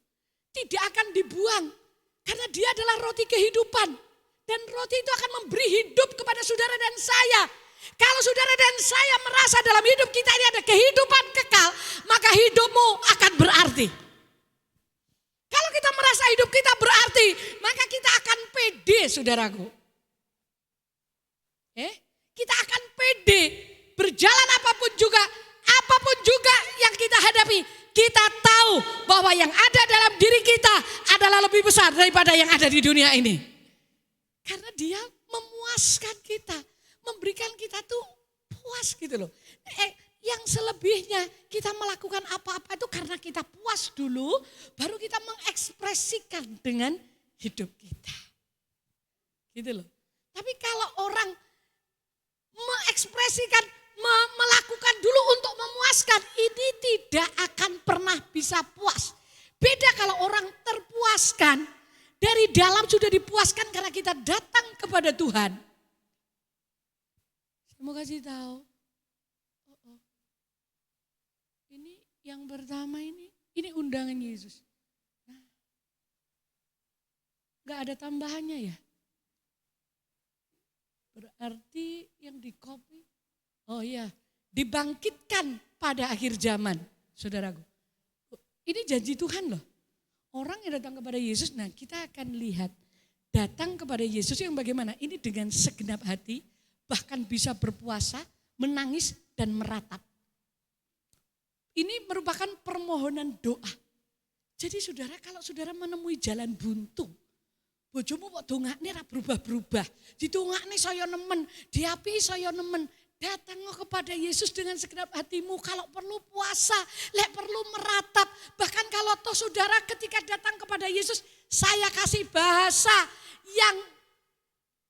Tidak akan dibuang. Karena dia adalah roti kehidupan. Dan roti itu akan memberi hidup kepada saudara dan saya. Kalau saudara dan saya merasa dalam hidup kita ini ada kehidupan kekal, maka hidupmu akan berarti. Kalau kita merasa hidup kita berarti, maka kita akan pede, saudaraku. Kita akan pede, berjalan apapun juga yang kita hadapi, kita tahu bahwa yang ada dalam diri kita adalah lebih besar daripada yang ada di dunia ini. Karena dia memuaskan kita, memberikan kita tuh puas gitu loh. Yang selebihnya kita melakukan apa-apa itu karena kita puas dulu, baru kita mengekspresikan dengan hidup kita. Gitu loh. Tapi kalau orang mengekspresikan, melakukan dulu untuk memuaskan, ini tidak akan pernah bisa puas. Beda kalau orang terpuaskan, dari dalam sudah dipuaskan karena kita datang kepada Tuhan. Saya mau kasih tahu. Ini yang pertama ini undangan Yesus. Nah, gak ada tambahannya ya. Berarti yang di-copy, dibangkitkan pada akhir zaman, saudaraku. Ini janji Tuhan loh. Orang yang datang kepada Yesus, nah kita akan lihat datang kepada Yesus yang bagaimana? Ini dengan segenap hati, bahkan bisa berpuasa, menangis dan meratap. Ini merupakan permohonan doa. Jadi saudara, kalau saudara menemui jalan buntu, bojomu kok dongakne ra berubah-berubah. Didongakne saya nemen, diapi saya nemen. Datanglah kepada Yesus dengan segenap hatimu. Kalau perlu puasa, perlu meratap. Bahkan kalau toh saudara ketika datang kepada Yesus, saya kasih bahasa yang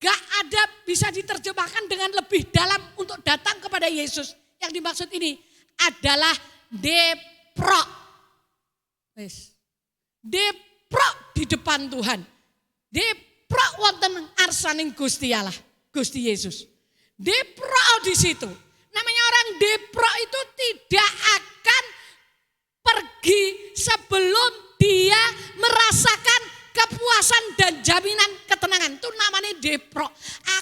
gak ada bisa diterjemahkan dengan lebih dalam untuk datang kepada Yesus. Yang dimaksud ini adalah deprok. Deprok di depan Tuhan. Deprok wonten arsaning Gusti Allah, Gusti Yesus. Deprok di situ. Namanya orang deprok itu tidak akan pergi sebelum dia merasakan kepuasan dan jaminan ketenangan. Itu namanya deprok.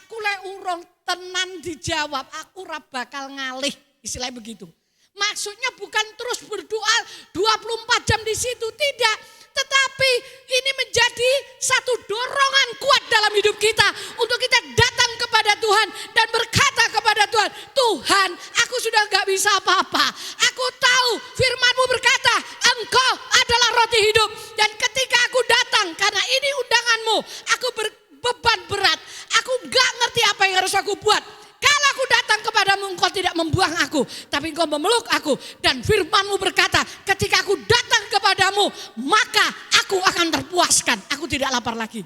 Aku urung tenan dijawab, aku ora bakal ngalih. Istilahnya begitu. Maksudnya bukan terus berdoa 24 jam di situ, tidak. Tetapi ini menjadi satu dorongan kuat dalam hidup kita untuk kita datang kepada Tuhan dan berkata kepada Tuhan, Tuhan, aku sudah gak bisa apa-apa. Aku tahu firman-Mu berkata, Engkau adalah roti hidup. Dan ketika aku datang, karena ini undangan-Mu, aku berbeban berat. Aku gak ngerti apa yang harus aku buat. Kalau aku datang kepadamu, Engkau tidak membuang aku, tapi Engkau memeluk aku. Dan firman-Mu berkata, ketika aku datang kepadamu, maka aku akan terpuaskan. Aku tidak lapar lagi.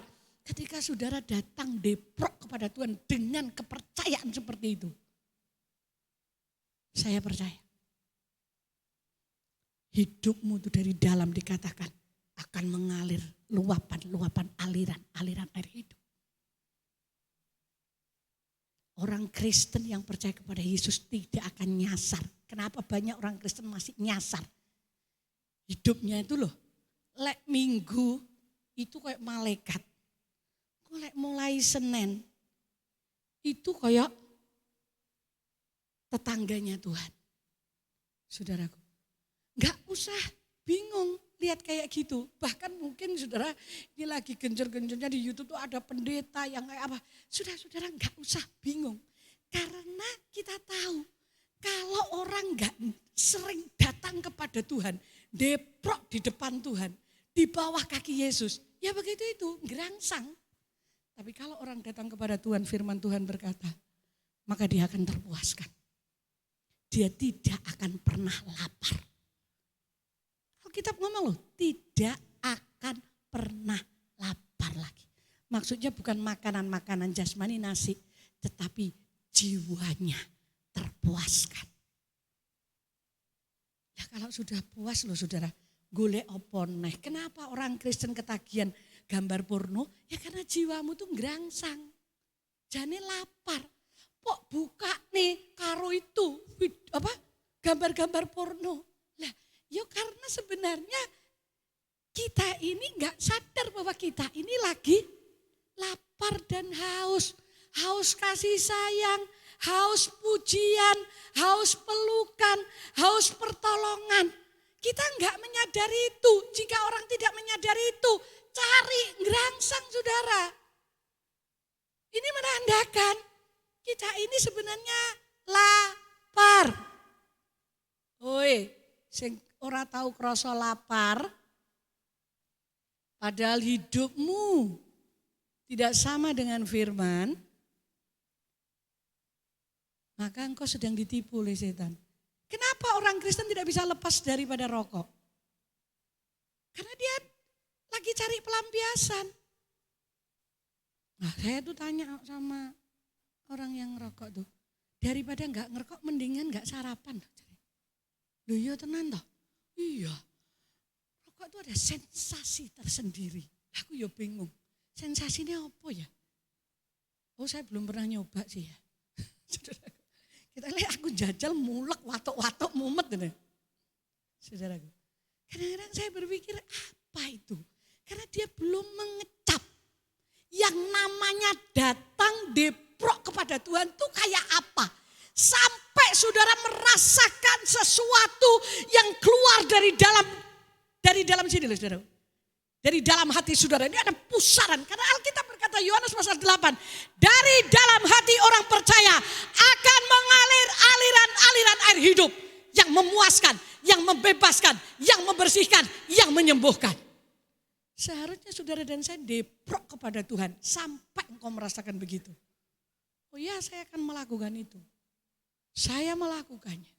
Ketika saudara datang deprok kepada Tuhan dengan kepercayaan seperti itu, saya percaya hidupmu itu dari dalam dikatakan akan mengalir luapan-luapan aliran air hidup. Orang Kristen yang percaya kepada Yesus tidak akan nyasar. Kenapa banyak orang Kristen masih nyasar? Hidupnya itu loh, minggu itu kayak malaikat. Mulai Senin itu kayak tetangganya Tuhan. Saudaraku, gak usah bingung lihat kayak gitu. Bahkan mungkin saudara ini lagi genjer-genjernya di YouTube tuh ada pendeta yang kayak apa. Saudara gak usah bingung. Karena kita tahu kalau orang gak sering datang kepada Tuhan, deprok di depan Tuhan, di bawah kaki Yesus, ya begitu itu, gerangsang. Tapi kalau orang datang kepada Tuhan, firman Tuhan berkata, maka dia akan terpuaskan. Dia tidak akan pernah lapar. Alkitab ngomong loh, tidak akan pernah lapar lagi. Maksudnya bukan makanan-makanan jasmani nasi, tetapi jiwanya terpuaskan. Ya kalau sudah puas loh saudara, golek opo neh. Kenapa orang Kristen ketagihan gambar porno? Ya karena jiwamu tuh ngerangsang. Jane lapar. Pok buka nih karo itu gambar-gambar porno. Lah, ya karena sebenarnya kita ini nggak sadar bahwa kita ini lagi lapar dan haus. Haus kasih sayang, haus pujian, haus pelukan, haus pertolongan. Kita nggak menyadari itu. Jika orang tidak menyadari itu, cari ngerangsang saudara. Ini menandakan kita ini sebenarnya lapar. Oi, sing ora tahu krasa lapar, padahal hidupmu tidak sama dengan firman, maka engkau sedang ditipu oleh setan. Kenapa orang Kristen tidak bisa lepas daripada rokok? Karena dia lagi cari pelampiasan. Nah, saya tuh tanya sama orang yang ngerokok tuh, daripada nggak ngerokok mendingan nggak sarapan. Loh iya tenan toh? Iya. Rokok itu ada sensasi tersendiri. Aku ya bingung. Sensasinya apa ya? Oh saya belum pernah nyoba sih ya. Kita lihat aku jajal mulek watok-watok mumet gitu. Saudaraku. Kadang-kadang saya berpikir apa itu? Karena dia belum mengecap. Yang namanya datang deprok kepada Tuhan itu kayak apa? Sampai saudara merasakan sesuatu yang keluar dari dalam sini loh saudara. Dari dalam hati saudara ini ada pusaran. Karena Alkitab berkata Yohanes pasal 8. Dari dalam hati orang percaya akan mengalir aliran-aliran air hidup. Yang memuaskan, yang membebaskan, yang membersihkan, yang menyembuhkan. Seharusnya saudara dan saya deprok kepada Tuhan sampai engkau merasakan begitu. Oh ya saya akan melakukan itu. Saya melakukannya.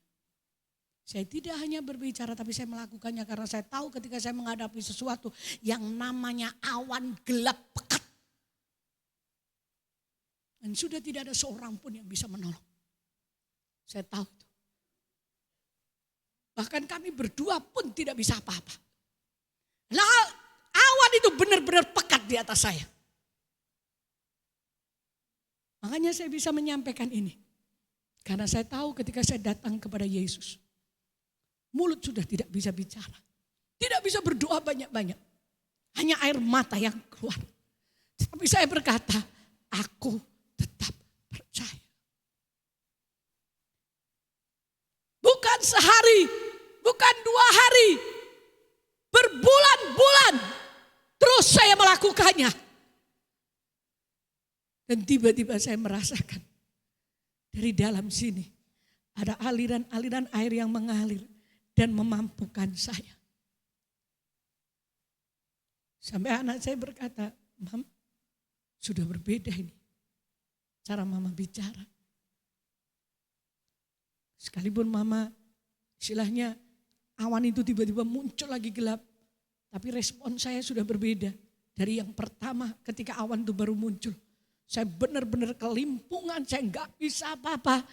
Saya tidak hanya berbicara tapi saya melakukannya karena saya tahu ketika saya menghadapi sesuatu yang namanya awan gelap pekat. Dan sudah tidak ada seorang pun yang bisa menolong. Saya tahu itu. Bahkan kami berdua pun tidak bisa apa-apa. Nah, awan itu benar-benar pekat di atas saya. Makanya saya bisa menyampaikan ini. Karena saya tahu ketika saya datang kepada Yesus. Mulut sudah tidak bisa bicara. Tidak bisa berdoa banyak-banyak. Hanya air mata yang keluar. Tapi saya berkata, aku tetap percaya. Bukan sehari, bukan 2 hari. Berbulan-bulan. Terus saya melakukannya. Dan tiba-tiba saya merasakan. Dari dalam sini. Ada aliran-aliran air yang mengalir. Dan memampukan saya. Sampai anak saya berkata, Mam, sudah berbeda ini. Cara mama bicara. Sekalipun mama istilahnya awan itu tiba-tiba muncul lagi gelap. Tapi respon saya sudah berbeda. Dari yang pertama ketika awan itu baru muncul. Saya benar-benar kelimpungan, saya nggak bisa apa-apa.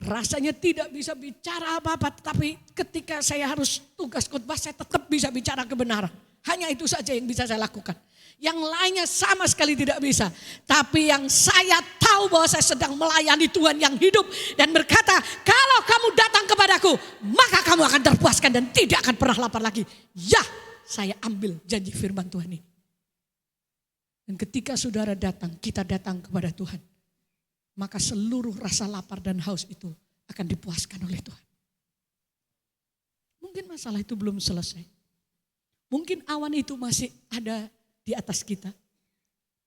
Rasanya tidak bisa bicara apa-apa. Tapi ketika saya harus tugas khotbah saya tetap bisa bicara kebenaran. Hanya itu saja yang bisa saya lakukan. Yang lainnya sama sekali tidak bisa. Tapi yang saya tahu bahwa saya sedang melayani Tuhan yang hidup. Dan berkata, kalau kamu datang kepadaku, maka kamu akan terpuaskan dan tidak akan pernah lapar lagi. Ya, saya ambil janji firman Tuhan ini. Dan ketika saudara datang, kita datang kepada Tuhan. Maka seluruh rasa lapar dan haus itu akan dipuaskan oleh Tuhan. Mungkin masalah itu belum selesai. Mungkin awan itu masih ada di atas kita.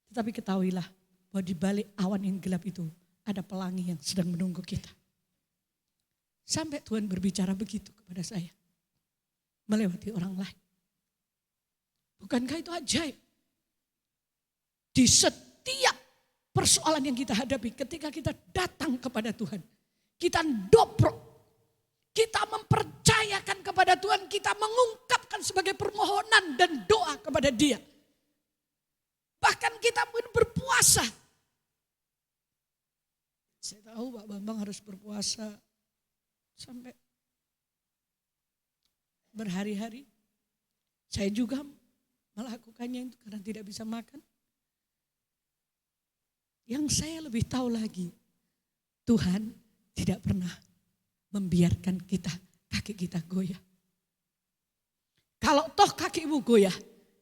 Tetapi ketahuilah bahwa di balik awan yang gelap itu ada pelangi yang sedang menunggu kita. Sampai Tuhan berbicara begitu kepada saya. Melewati orang lain. Bukankah itu ajaib? Di setiap persoalan yang kita hadapi ketika kita datang kepada Tuhan. Kita dobrok. Kita mempercayakan kepada Tuhan. Kita mengungkapkan sebagai permohonan dan doa kepada Dia. Bahkan kita pun berpuasa. Saya tahu Pak Bambang harus berpuasa sampai berhari-hari. Saya juga melakukannya itu karena tidak bisa makan. Yang saya lebih tahu lagi, Tuhan tidak pernah membiarkan kaki kita goyah. Kalau toh kakimu goyah,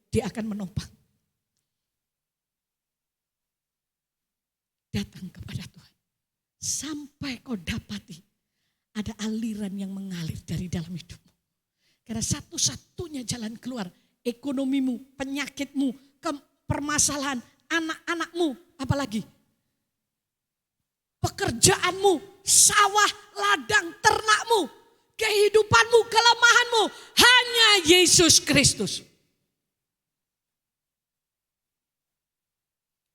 dia akan menopang. Datang kepada Tuhan. Sampai kau dapati ada aliran yang mengalir dari dalam hidupmu. Karena satu-satunya jalan keluar, ekonomimu, penyakitmu, permasalahan, anak-anakmu, apalagi pekerjaanmu, sawah, ladang, ternakmu, kehidupanmu, kelemahanmu, hanya Yesus Kristus.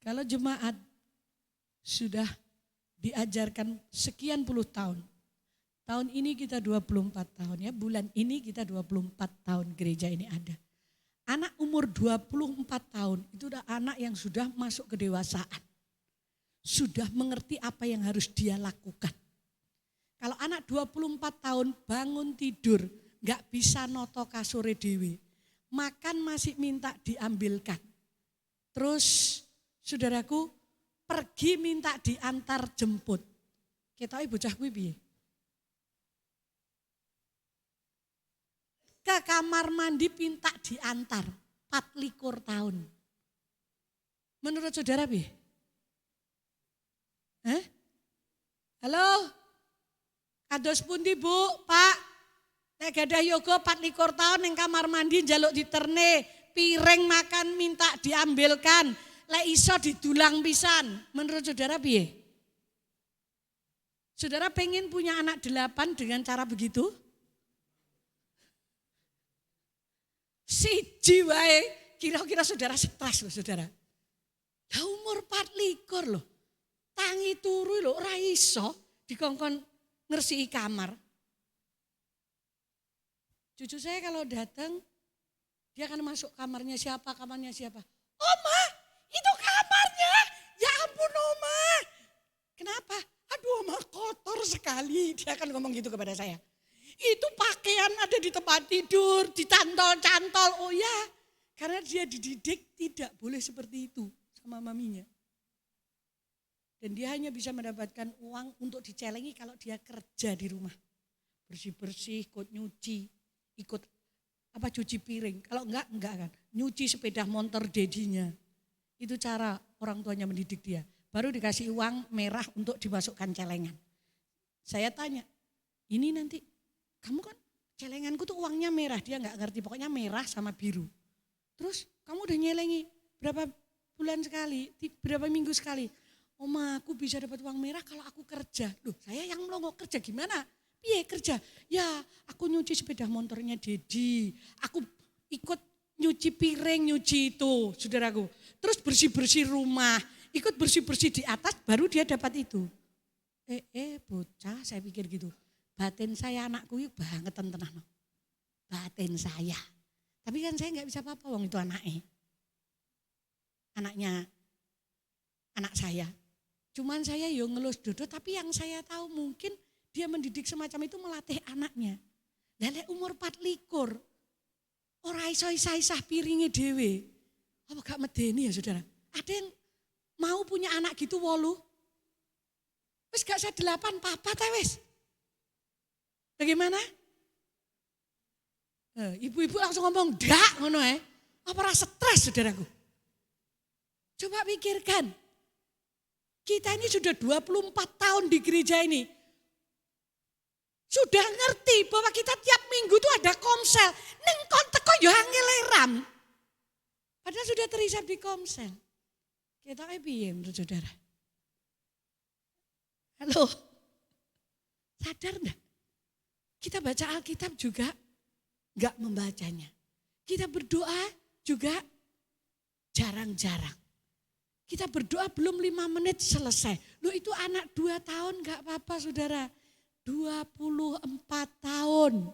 Kalau jemaat sudah diajarkan sekian puluh tahun, tahun ini kita 24 tahun ya, bulan ini kita 24 tahun gereja ini ada. Anak umur 24 tahun itu udah anak yang sudah masuk kedewasaan. Sudah mengerti apa yang harus dia lakukan. Kalau anak 24 tahun bangun tidur, gak bisa noto kasure dewe. Makan masih minta diambilkan. Terus saudaraku pergi minta diantar jemput. Ketoke bocah kuwi piye? Ke kamar mandi minta diantar 24 tahun. Menurut saudara piye? Halo? Kados pundi Bu, Pak? Nek gadah yoga 24 tahun yang kamar mandi njaluk diterne, piring makan minta diambilkan, lek iso didulang pisan. Menurut saudara piye? Saudara pengen punya anak 8 dengan cara begitu? Siji wae, kira-kira saudara stres loh saudara. Lah umur 24 loh. Tangi turu lho ora iso dikongkon ngersiki kamar. Cucu saya kalau datang dia akan masuk kamarnya siapa? Oma, itu kamarnya. Ya ampun Oma. Kenapa? Aduh Oma kotor sekali. Dia akan ngomong gitu kepada saya. Itu pakaian ada di tempat tidur, dicantol-cantol. Oh ya, karena dia dididik tidak boleh seperti itu sama maminya. Dan dia hanya bisa mendapatkan uang untuk dicelengi kalau dia kerja di rumah. Bersih-bersih, ikut nyuci, ikut cuci piring. Kalau enggak kan. Nyuci sepeda motor dedinya. Itu cara orang tuanya mendidik dia. Baru dikasih uang merah untuk dimasukkan celengan. Saya tanya, ini nanti kamu kan celenganku tuh uangnya merah. Dia enggak ngerti, pokoknya merah sama biru. Terus kamu udah nyelengi berapa bulan sekali, berapa minggu sekali? Oma, aku bisa dapat uang merah kalau aku kerja. Loh, saya yang melongo kerja gimana? Piye kerja? Ya, aku nyuci sepeda motornya Dedi. Aku ikut nyuci piring, nyuci itu, saudaraku. Terus bersih-bersih rumah, ikut bersih-bersih di atas, baru dia dapat itu. Bocah, saya pikir gitu. Batin saya anakku yuk banget tenang. Batin saya. Tapi kan saya nggak bisa apa-apa, wong itu anaknya. Anaknya anak saya. Cuman saya ngelus dodo, tapi yang saya tahu mungkin dia mendidik semacam itu melatih anaknya. Lalu umur 24, ora iso-isah piringe dhewe. Apa gak medeni ya saudara? Ada yang mau punya anak gitu 8. Wis gak saya 8 papa ta wis. Bagaimana? Ibu-ibu langsung ngomong, "Dak," ngono Apa ora stres saudaraku? Coba pikirkan. Kita ini sudah 24 tahun di gereja ini. Sudah ngerti bahwa kita tiap minggu itu ada komsel. Neng kon teko yo angeleran. Padahal sudah terisap di komsel. Kita piye menurut saudara? Halo? Sadar enggak? Kita baca Alkitab juga enggak membacanya. Kita berdoa juga jarang-jarang. Kita berdoa belum 5 menit selesai. Loh itu anak 2 tahun gak apa-apa saudara. 24 tahun.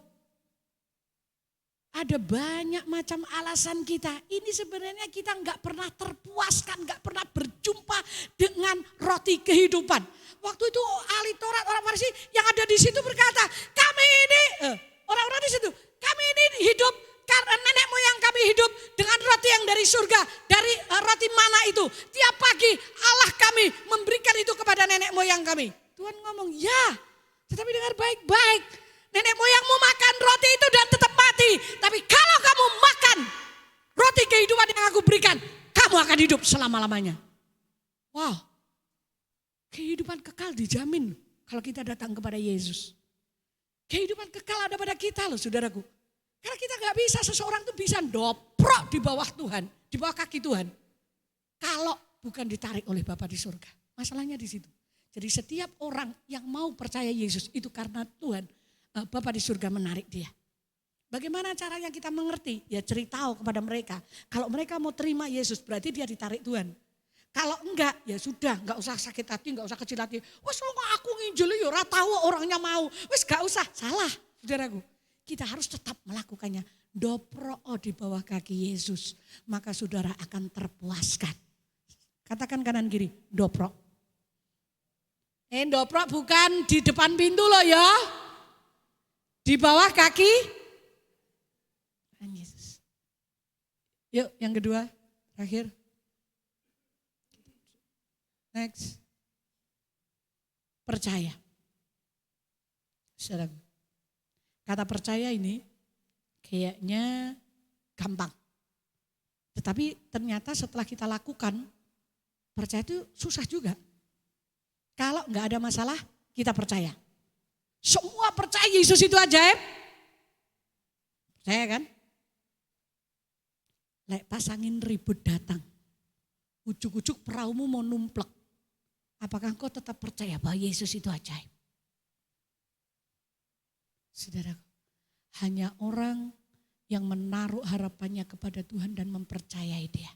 Ada banyak macam alasan kita. Ini sebenarnya kita gak pernah terpuaskan, gak pernah berjumpa dengan roti kehidupan. Waktu itu ahli Taurat, orang Farisi yang ada di situ berkata, kami ini, orang-orang di situ, kami ini hidup karena nenek moyang kami hidup dengan roti yang dari surga, dari roti mana itu. Tiap pagi Allah kami memberikan itu kepada nenek moyang kami. Tuhan ngomong, ya, tetapi dengar baik-baik. Nenek moyangmu makan roti itu dan tetap mati. Tapi kalau kamu makan roti kehidupan yang aku berikan, kamu akan hidup selama-lamanya. Wow, kehidupan kekal dijamin kalau kita datang kepada Yesus. Kehidupan kekal ada pada kita loh saudaraku. Karena kita gak bisa, seseorang tuh bisa doprok di bawah Tuhan, di bawah kaki Tuhan. Kalau bukan ditarik oleh Bapa di surga. Masalahnya di situ. Jadi setiap orang yang mau percaya Yesus itu karena Tuhan, Bapa di surga menarik dia. Bagaimana caranya kita mengerti? Ya ceritakan kepada mereka. Kalau mereka mau terima Yesus berarti dia ditarik Tuhan. Kalau enggak ya sudah, enggak usah sakit hati, enggak usah kecil hati. Wes aku nginjil ya ora tahu orangnya mau. Wes enggak usah, salah saudaraku. Kita harus tetap melakukannya. Dobro di bawah kaki Yesus. Maka saudara akan terpuaskan. Katakan kanan kiri, dobro. Dobro bukan di depan pintu loh ya. Di bawah kaki Yesus. Yuk yang kedua, terakhir. Next. Percaya. Saudara, kata percaya ini kayaknya gampang. Tetapi ternyata setelah kita lakukan, percaya itu susah juga. Kalau enggak ada masalah, kita percaya. Semua percaya Yesus itu ajaib. Percaya kan? Lek pas angin ribut datang, ujuk-ujuk perahumu mau numplek. Apakah engkau tetap percaya bahwa Yesus itu ajaib? Saudara, hanya orang yang menaruh harapannya kepada Tuhan dan mempercayai dia.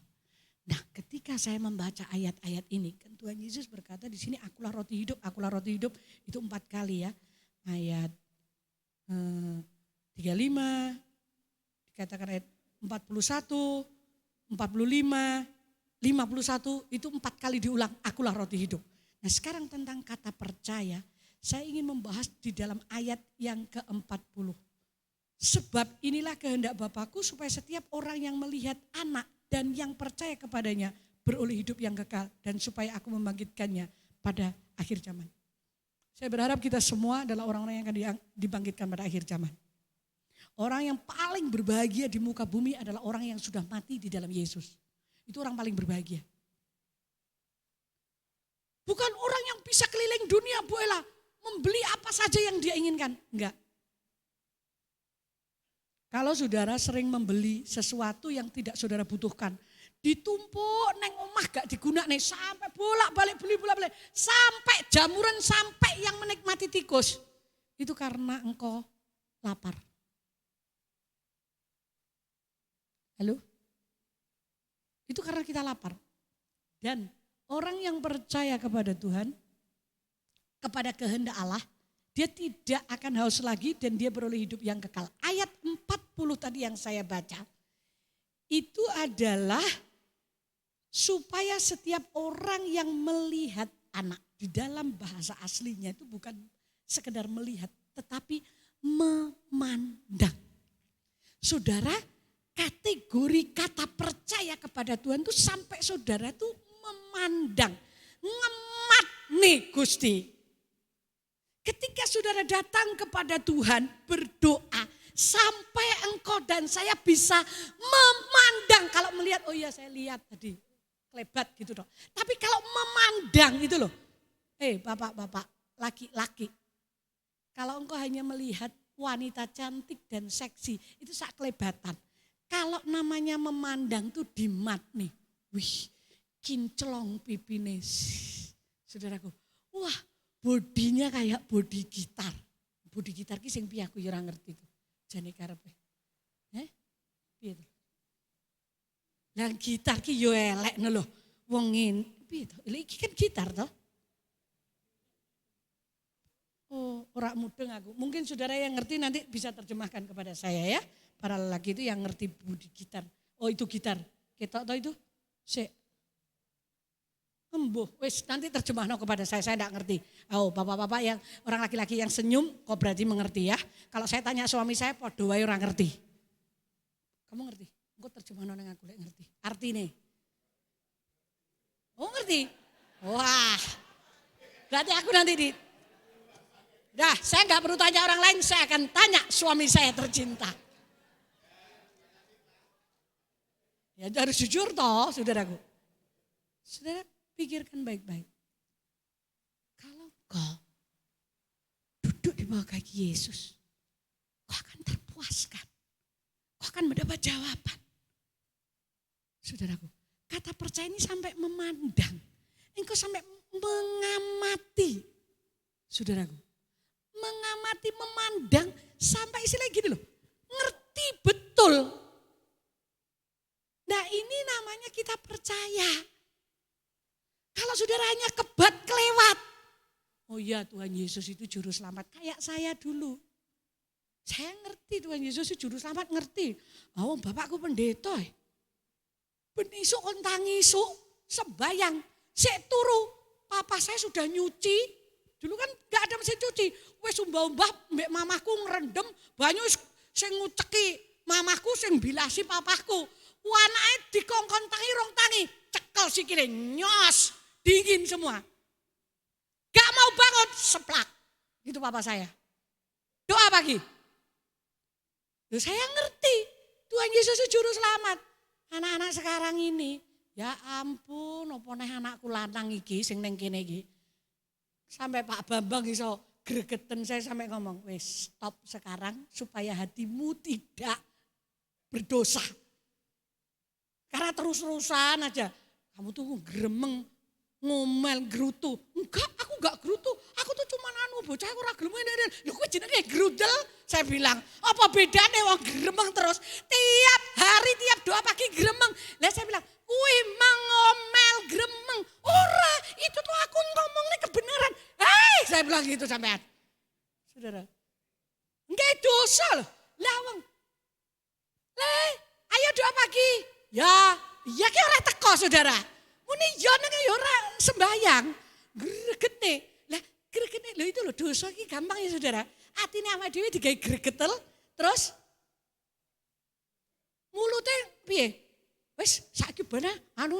Nah, ketika saya membaca ayat-ayat ini, kan Tuhan Yesus berkata di sini, akulah roti hidup, akulah roti hidup, itu 4 kali ya. Ayat 35, dikatakan ayat 41, 45, 51, itu 4 kali diulang, akulah roti hidup. Nah sekarang tentang kata percaya, saya ingin membahas di dalam ayat yang ke-40. Sebab inilah kehendak Bapakku supaya setiap orang yang melihat anak dan yang percaya kepadanya beroleh hidup yang kekal. Dan supaya aku membangkitkannya pada akhir zaman. Saya berharap kita semua adalah orang-orang yang akan dibangkitkan pada akhir zaman. Orang yang paling berbahagia di muka bumi adalah orang yang sudah mati di dalam Yesus. Itu orang paling berbahagia. Bukan orang yang bisa keliling dunia, Bu Ella, membeli apa saja yang dia inginkan. Enggak. Kalau saudara sering membeli sesuatu yang tidak saudara butuhkan, ditumpuk neng omah gak digunakan sampai bolak-balik beli bolak-balik, sampai jamuran, sampai yang menikmati tikus. Itu karena engkau lapar. Halo? Itu karena kita lapar. Dan orang yang percaya kepada Tuhan, kepada kehendak Allah, dia tidak akan haus lagi dan dia beroleh hidup yang kekal. Ayat 40 tadi yang saya baca, itu adalah supaya setiap orang yang melihat anak, di dalam bahasa aslinya itu bukan sekedar melihat, tetapi memandang. Saudara, kategori kata percaya kepada Tuhan itu sampai saudara tuh memandang, ngemat nih Gusti. Ketika saudara datang kepada Tuhan berdoa, sampai engkau dan saya bisa memandang. Kalau melihat, oh iya saya lihat tadi, kelebat gitu dong. Tapi kalau memandang itu loh, bapak-bapak, laki-laki. Kalau engkau hanya melihat wanita cantik dan seksi, itu sak kelebatan. Kalau namanya memandang tuh dimat nih, wih kinclong pipine, saudaraku. Wah bodinya kayak bodi gitar. Bodi gitar ki sing piye aku ya ora ngerti tuh. Jane karepe. Piye to? Lah gitar ki yo elek lho. Wong ngene piye to? Iki kan gitar to. Oh, ora mudeng aku. Mungkin saudara yang ngerti nanti bisa terjemahkan kepada saya ya. Para lelaki itu yang ngerti bodi gitar. Oh itu gitar. Ketok to itu? Sik. Embuh, wis nanti terjemahno kepada saya enggak ngerti. Oh, bapak-bapak yang orang laki-laki yang senyum kok berarti mengerti ya. Kalau saya tanya suami saya podo wae ora ngerti. Kamu ngerti? Engko terjemahno nang aku lek ngerti. Artine. Oh, ngerti? Wah. Berarti aku nanti Dah, saya nggak perlu tanya orang lain, saya akan tanya suami saya tercinta. Ya harus jujur toh, saudaraku. Saudara, pikirkan baik-baik. Kalau kau duduk di bawah kaki Yesus, kau akan terpuaskan. Kau akan mendapat jawaban. Saudaraku, kata percaya ini sampai memandang. Engkau sampai mengamati. Saudaraku, mengamati, memandang, sampai istilahnya gini loh. Ngerti betul. Nah ini namanya kita percaya. Kalau saudara hanya kebat kelewat. Oh iya, Tuhan Yesus itu juru selamat. Kayak saya dulu. Saya ngerti Tuhan Yesus itu juru selamat, ngerti. Oh bapakku pendeta. Benisuk kontangi isuk, sembayang. Sek turu, papa saya sudah nyuci. Dulu kan gak ada mesin cuci. Wes umbah-umbah mbek mamaku ngerendem. Banyu sing nguceki mamaku sing bilasi papaku. Anake dikongkon tangi rong tangi. Cekel sikile nyos. Dingin semua. Gak mau bangun, seplak. Itu papa saya. Doa pagi. Loh, saya ngerti. Tuhan Yesus itu juru selamat. Anak-anak sekarang ini, ya ampun, apa neh anakku lanang iki sing neng kene iki. Sampai Pak Bambang iso gregeten saya sampai ngomong, wes stop sekarang supaya hatimu tidak berdosa. Karena terus-terusan aja, kamu tuh gremeng, ngomel, gerutu. Enggak, aku enggak gerutu. Aku tuh cuma bocah aku ora gelem ngene. Lho kowe jenenge grudel. Saya bilang, apa bedane wong gremeng terus tiap hari tiap doa pagi gremeng. Lah saya bilang, kuwi mangomel gremeng. Ora, itu tuh aku ngomongnya kebenaran. Hei, saya bilang gitu sampean. Saudara. Enggak dosa loh. Lah wong. Ayo doa pagi. Ya ki ora teko saudara. Muni yo nang yo ora sembayang. Gregete. Lah gregete lho itu lho dosa ki gampang ya saudara. Atine awake dhewe digawe gregetel terus mulute piye? Wis saiki bana lho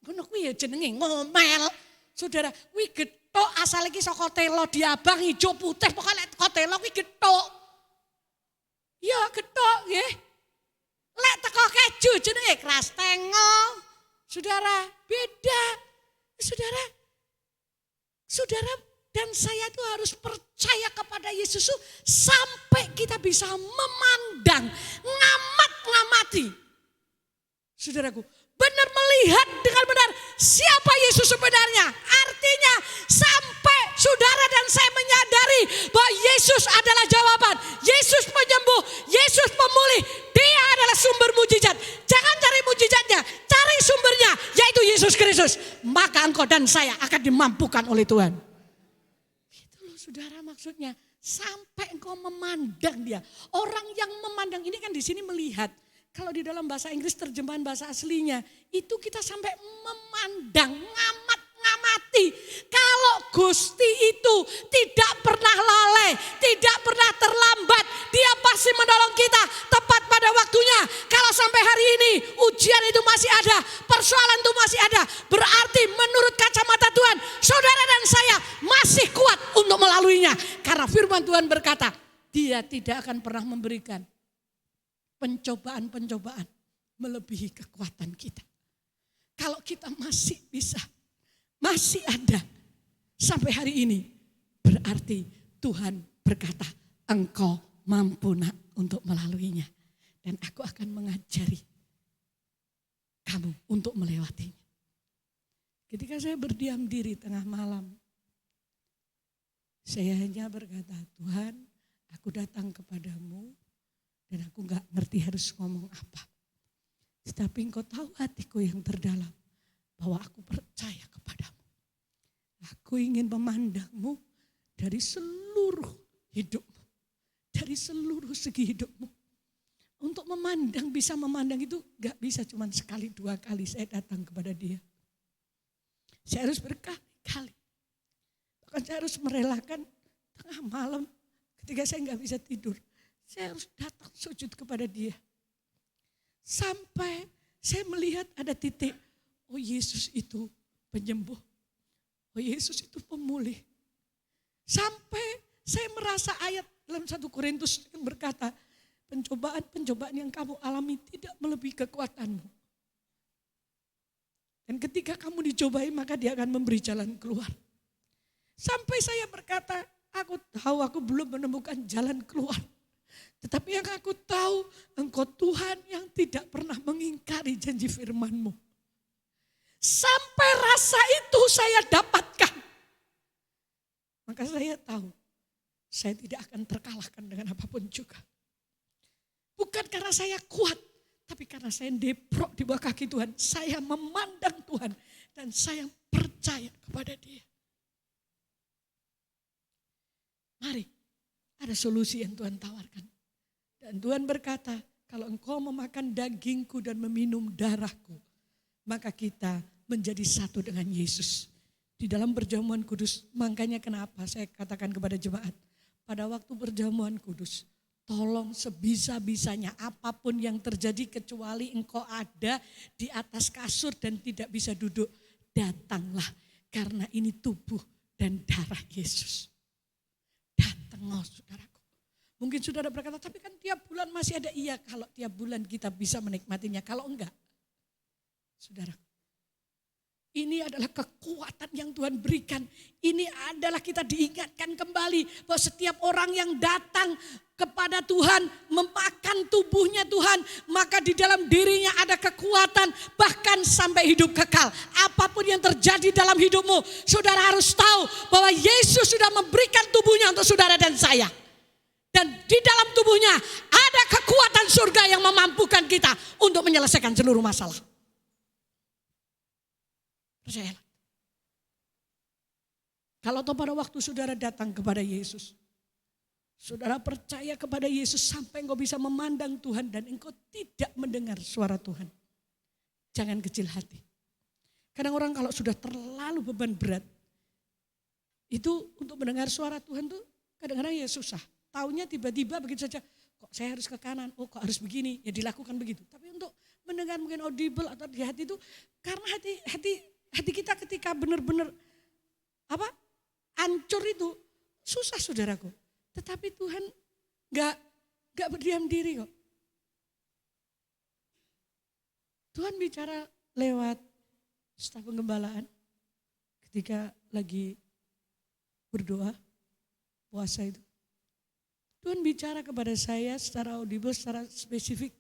ngono kuwi ya jenenge ngomel. Saudara, kuwi gethuk asal iki saka telo diabang ijo putih pokoke lek teko telo kuwi gethuk. Ya gethuk nggih. Lek teko keju jenenge keras tengo. Saudara, beda. Saudara dan saya itu harus percaya kepada Yesus sampai kita bisa memandang, ngamati. Saudaraku, benar melihat dengan benar siapa Yesus sebenarnya. Artinya sampai saudara dan saya menyadari bahwa Yesus adalah jawaban. Yesus penyembuh, Yesus pemulih. Dia adalah sumber mujizat. Jangan cari mujizatnya, cari sumbernya yaitu Yesus Kristus. Maka engkau dan saya akan dimampukan oleh Tuhan. Itu loh saudara maksudnya. Sampai engkau memandang dia. Orang yang memandang ini kan di sini melihat. Kalau di dalam bahasa Inggris terjemahan bahasa aslinya, itu kita sampai memandang, ngamati. Kalau Gusti itu tidak pernah lalai, tidak pernah terlambat, dia pasti menolong kita tepat pada waktunya. Kalau sampai hari ini ujian itu masih ada, persoalan itu masih ada, berarti menurut kacamata Tuhan, saudara dan saya masih kuat untuk melaluinya. Karena firman Tuhan berkata, dia tidak akan pernah memberikan pencobaan-pencobaan melebihi kekuatan kita. Kalau kita masih bisa, masih ada sampai hari ini, berarti Tuhan berkata, engkau mampu nak untuk melaluinya. Dan aku akan mengajari kamu untuk melewatinya. Ketika saya berdiam diri tengah malam, saya hanya berkata, Tuhan, aku datang kepadamu. Dan aku gak ngerti harus ngomong apa. Tetapi engkau tahu hatiku yang terdalam. Bahwa aku percaya kepadamu. Aku ingin memandangmu dari seluruh hidupmu. Dari seluruh segi hidupmu. Untuk memandang, bisa memandang itu gak bisa cuma sekali dua kali saya datang kepada dia. Saya harus berkali-kali. Bahkan saya harus merelakan tengah malam ketika saya gak bisa tidur. Saya harus datang sujud kepada dia. Sampai saya melihat ada titik. Oh Yesus itu penyembuh. Oh Yesus itu pemulih. Sampai saya merasa ayat dalam 1 Korintus yang berkata, pencobaan-pencobaan yang kamu alami tidak melebihi kekuatanmu. Dan ketika kamu dicobai maka dia akan memberi jalan keluar. Sampai saya berkata, aku tahu aku belum menemukan jalan keluar. Tetapi yang aku tahu, Engkau Tuhan yang tidak pernah mengingkari janji firman-Mu. Sampai rasa itu saya dapatkan. Maka saya tahu, saya tidak akan terkalahkan dengan apapun juga. Bukan karena saya kuat, tapi karena saya deprok di bawah kaki Tuhan. Saya memandang Tuhan dan saya percaya kepada Dia. Mari, ada solusi yang Tuhan tawarkan. Dan Tuhan berkata, kalau engkau memakan dagingku dan meminum darahku, maka kita menjadi satu dengan Yesus. Di dalam perjamuan kudus, makanya kenapa saya katakan kepada jemaat, pada waktu perjamuan kudus, tolong sebisa-bisanya apapun yang terjadi kecuali engkau ada di atas kasur dan tidak bisa duduk, datanglah karena ini tubuh dan darah Yesus. Datanglah saudaraku. Mungkin saudara berkata, tapi kan tiap bulan masih ada. Iya, kalau tiap bulan kita bisa menikmatinya. Kalau enggak, saudara, ini adalah kekuatan yang Tuhan berikan. Ini adalah kita diingatkan kembali bahwa setiap orang yang datang kepada Tuhan, memakan tubuhnya Tuhan, maka di dalam dirinya ada kekuatan bahkan sampai hidup kekal. Apapun yang terjadi dalam hidupmu, saudara harus tahu bahwa Yesus sudah memberikan tubuhnya untuk saudara dan saya. Dan di dalam tubuhnya ada kekuatan surga yang memampukan kita untuk menyelesaikan seluruh masalah. Percayalah. Kalau pada waktu saudara datang kepada Yesus, saudara percaya kepada Yesus sampai engkau bisa memandang Tuhan dan engkau tidak mendengar suara Tuhan. Jangan kecil hati. Kadang orang kalau sudah terlalu beban berat, itu untuk mendengar suara Tuhan tuh kadang-kadang ya susah. Taunya tiba-tiba begitu saja, kok saya harus ke kanan, oh kok harus begini, ya dilakukan begitu. Tapi untuk mendengar mungkin audible atau di hati itu, karena hati kita ketika benar-benar hancur itu susah saudaraku. Tetapi Tuhan gak berdiam diri kok. Tuhan bicara lewat staf penggembalaan ketika lagi berdoa, puasa itu. Tuhan bicara kepada saya secara audible, secara spesifik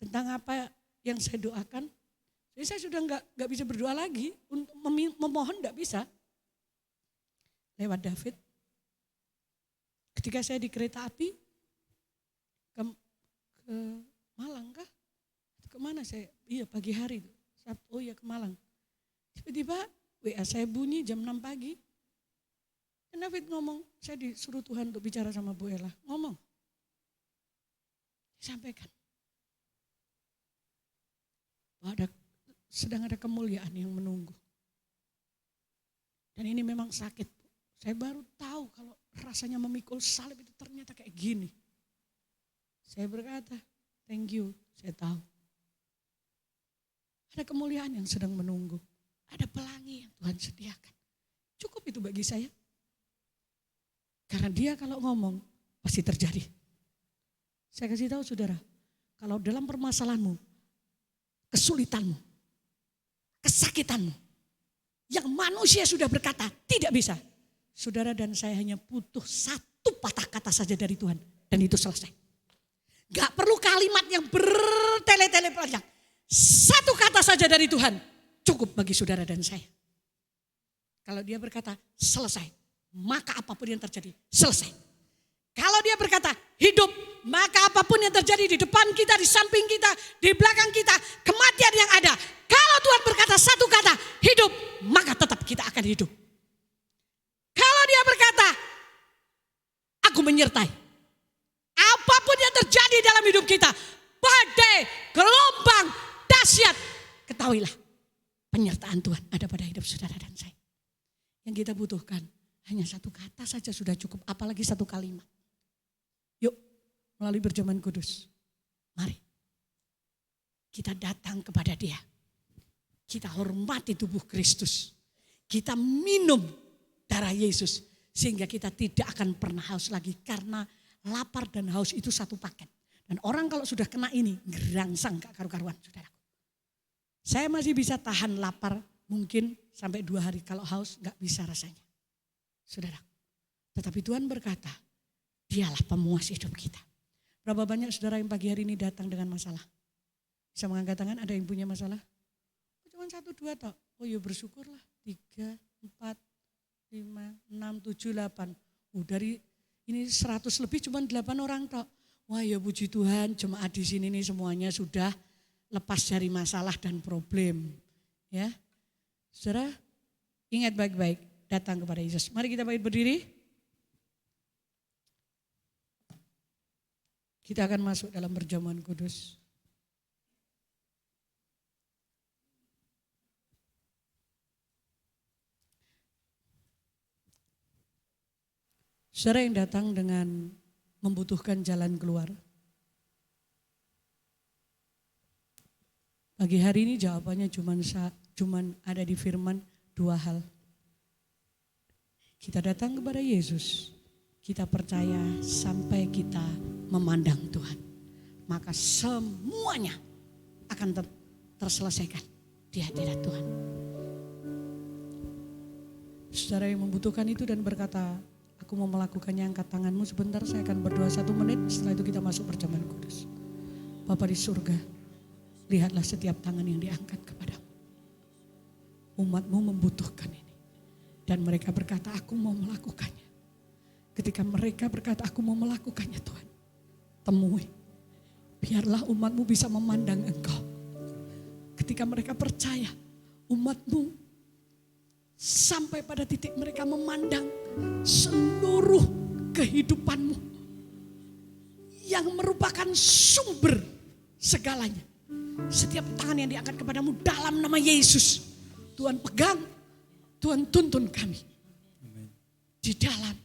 tentang apa yang saya doakan. Jadi saya sudah nggak bisa berdoa lagi, untuk memohon nggak bisa. Lewat David, ketika saya di kereta api ke Malang kah? Kemana saya? Iya pagi hari, oh iya ke Malang. Tiba-tiba WA saya bunyi jam 6 pagi. Dan David ngomong, saya disuruh Tuhan untuk bicara sama Bu Ella. Ngomong. Sampaikan. Sedang ada kemuliaan yang menunggu. Dan ini memang sakit. Saya baru tahu kalau rasanya memikul salib itu ternyata kayak gini. Saya berkata, thank you, saya tahu. Ada kemuliaan yang sedang menunggu. Ada pelangi yang Tuhan sediakan. Cukup itu bagi saya. Karena dia kalau ngomong pasti terjadi. Saya kasih tahu saudara, kalau dalam permasalahanmu, kesulitanmu, kesakitanmu, yang manusia sudah berkata tidak bisa. Saudara dan saya hanya butuh satu patah kata saja dari Tuhan dan itu selesai. Gak perlu kalimat yang bertele-tele panjang. Satu kata saja dari Tuhan cukup bagi saudara dan saya. Kalau dia berkata selesai, maka apapun yang terjadi selesai. Kalau dia berkata hidup, maka apapun yang terjadi di depan kita, di samping kita, di belakang kita, kematian yang ada. Kalau Tuhan berkata satu kata hidup, maka tetap kita akan hidup. Kalau dia berkata aku menyertai, apapun yang terjadi dalam hidup kita, badai, gelombang, dahsyat, ketahuilah penyertaan Tuhan ada pada hidup saudara dan saya. Yang kita butuhkan hanya satu kata saja sudah cukup, apalagi satu kalimat. Yuk, melalui perjamuan kudus, mari kita datang kepada Dia. Kita hormati tubuh Kristus. Kita minum darah Yesus. Sehingga kita tidak akan pernah haus lagi karena lapar dan haus itu satu paket. Dan orang kalau sudah kena ini gerangsang gak karu-karuan, saudaraku. Saya masih bisa tahan lapar mungkin sampai 2 hari, kalau haus gak bisa rasanya. Saudaraku. Tetapi Tuhan berkata, Dialah pemuas hidup kita. Berapa banyak saudara yang pagi hari ini datang dengan masalah? Bisa mengangkat tangan, ada yang punya masalah? Cuma 1, 2 tok. Oh ya bersyukurlah. 3, 4, 5, 6, 7, 8. Dari ini 100 lebih cuma 8 orang tok. Wah ya puji Tuhan, jemaat di sini nih semuanya sudah lepas dari masalah dan problem. Ya, saudara ingat baik-baik, datang kepada Yesus. Mari kita bangkit berdiri. Kita akan masuk dalam perjamuan kudus. Saudara yang datang dengan membutuhkan jalan keluar. Pagi hari ini jawabannya cuman ada di firman 2 hal. Kita datang kepada Yesus, kita percaya sampai kita memandang Tuhan. Maka semuanya akan terselesaikan di hadirat Tuhan. Saudara yang membutuhkan itu dan berkata, aku mau melakukannya, angkat tanganmu sebentar, saya akan berdoa 1 menit, setelah itu kita masuk perjamuan kudus. Bapa di surga, lihatlah setiap tangan yang diangkat kepadamu. Umatmu membutuhkan ini. Dan mereka berkata, aku mau melakukannya. Ketika mereka berkata, aku mau melakukannya Tuhan, temui. Biarlah umatmu bisa memandang Engkau. Ketika mereka percaya, umatmu sampai pada titik mereka memandang seluruh kehidupanmu yang merupakan sumber segalanya. Setiap tangan yang diangkat kepadamu dalam nama Yesus, Tuhan pegang, Tuhan tuntun kami di dalam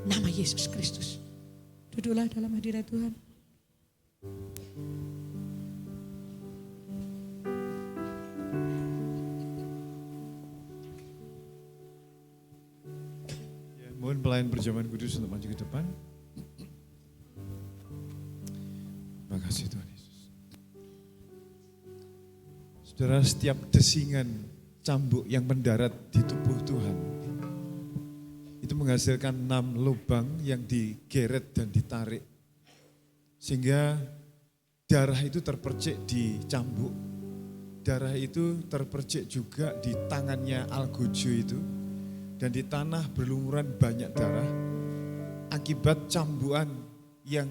nama Yesus Kristus. Duduklah dalam hadirat Tuhan. Mohon pelayan perjamuan kudus untuk maju ke depan. Terima kasih Tuhan Yesus. Saudara, setiap desingan cambuk yang mendarat di tubuh Tuhan itu menghasilkan 6 lubang yang digeret dan ditarik. Sehingga darah itu terpercik di cambuk. Darah itu terpercik juga di tangannya Algojo itu. Dan di tanah berlumuran banyak darah akibat cambukan yang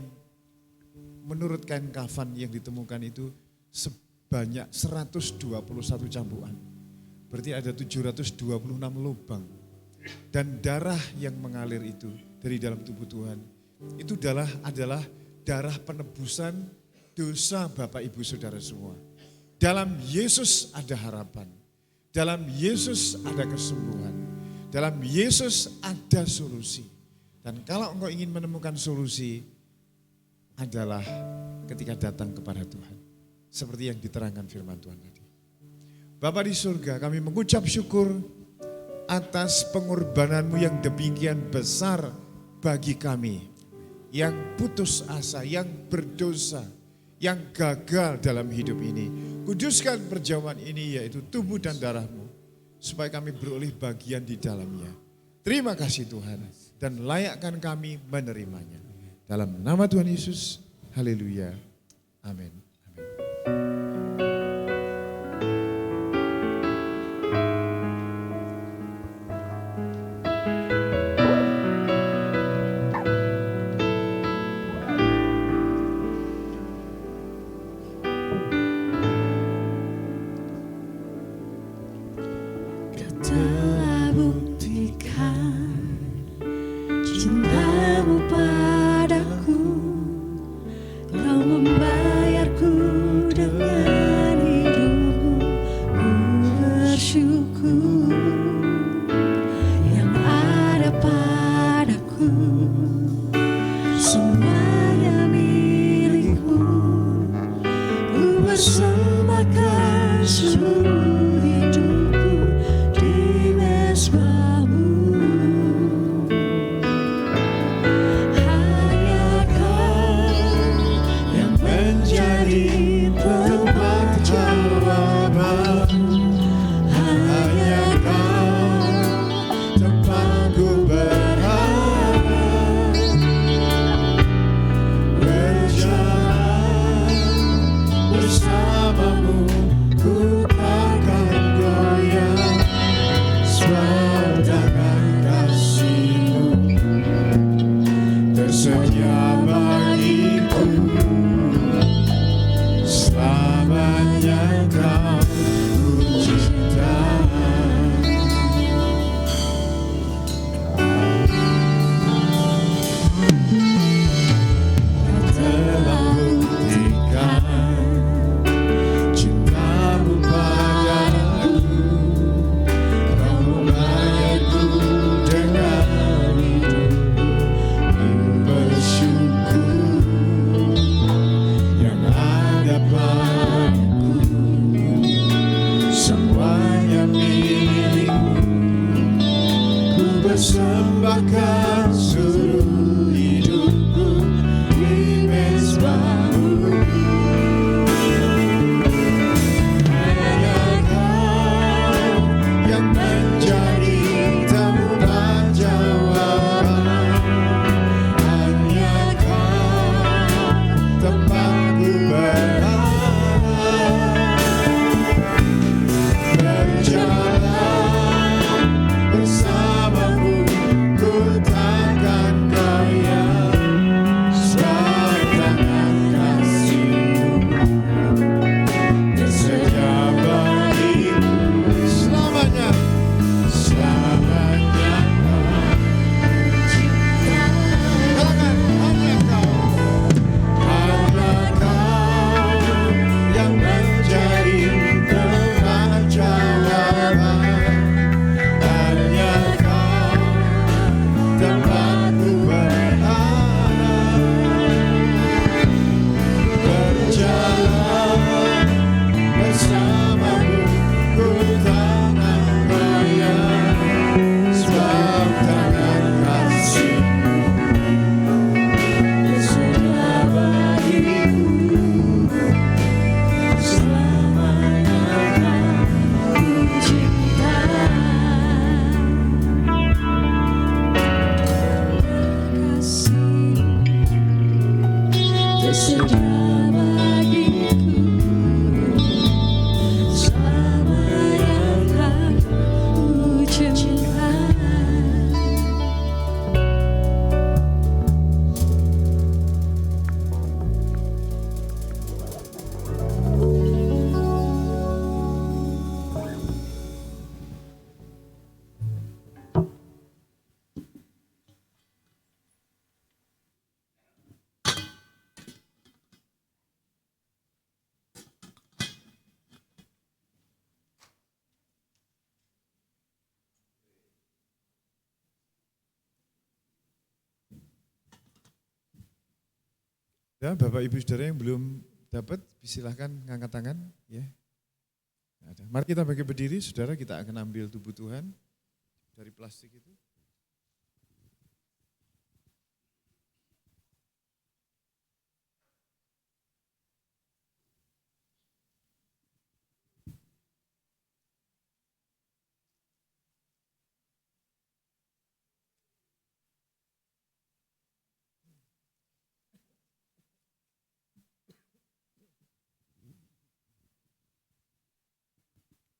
menurut kain kafan yang ditemukan itu sebanyak 121 cambukan. Berarti ada 726 lubang. Dan darah yang mengalir itu dari dalam tubuh Tuhan itu adalah darah penebusan dosa Bapak Ibu Saudara semua. Dalam Yesus ada harapan. Dalam Yesus ada kesembuhan. Dalam Yesus ada solusi. Dan kalau engkau ingin menemukan solusi adalah ketika datang kepada Tuhan. Seperti yang diterangkan firman Tuhan tadi. Bapa di surga, kami mengucap syukur atas pengorbananmu yang demikian besar bagi kami. Yang putus asa, yang berdosa, yang gagal dalam hidup ini. Kuduskan perjamuan ini yaitu tubuh dan darahmu. Supaya kami beroleh bagian di dalamnya. Terima kasih Tuhan. Dan layakkan kami menerimanya. Dalam nama Tuhan Yesus. Haleluya. Amin. Membayarku dengan tersedia bagiku, selamanya kau ku cinta. Telah buktikan cintamu padaku, kau membayarku dengan hidupku, bersyukur yang ada padaku, semuanya milikmu, ku persembahkan seluruh hidupku di mezbahmu. Hanya kau yang menjadi tempat jawaban, hanya kau tempatku berharap, berjalan bersamamu, ku takkan goyah, sebab tangan kasih-Mu tersedia bagiku, selamanya, selamanya kau cinta. Katakan, hanya kau yang menjadi tempat jawaban, hanya kau tempatku berharap, berjalan bersamamu, ku takkan goyah, sebab tangan kasih-Mu tersedia bagiku, selamanya ku cinta. Tersedia bagiku, selamanya ku cinta. Ya, Bapak Ibu Saudara yang belum dapat, silahkan ngangkat tangan. Ya. Nggak ada. Mari kita bagi berdiri, Saudara, kita akan ambil tubuh Tuhan dari plastik itu.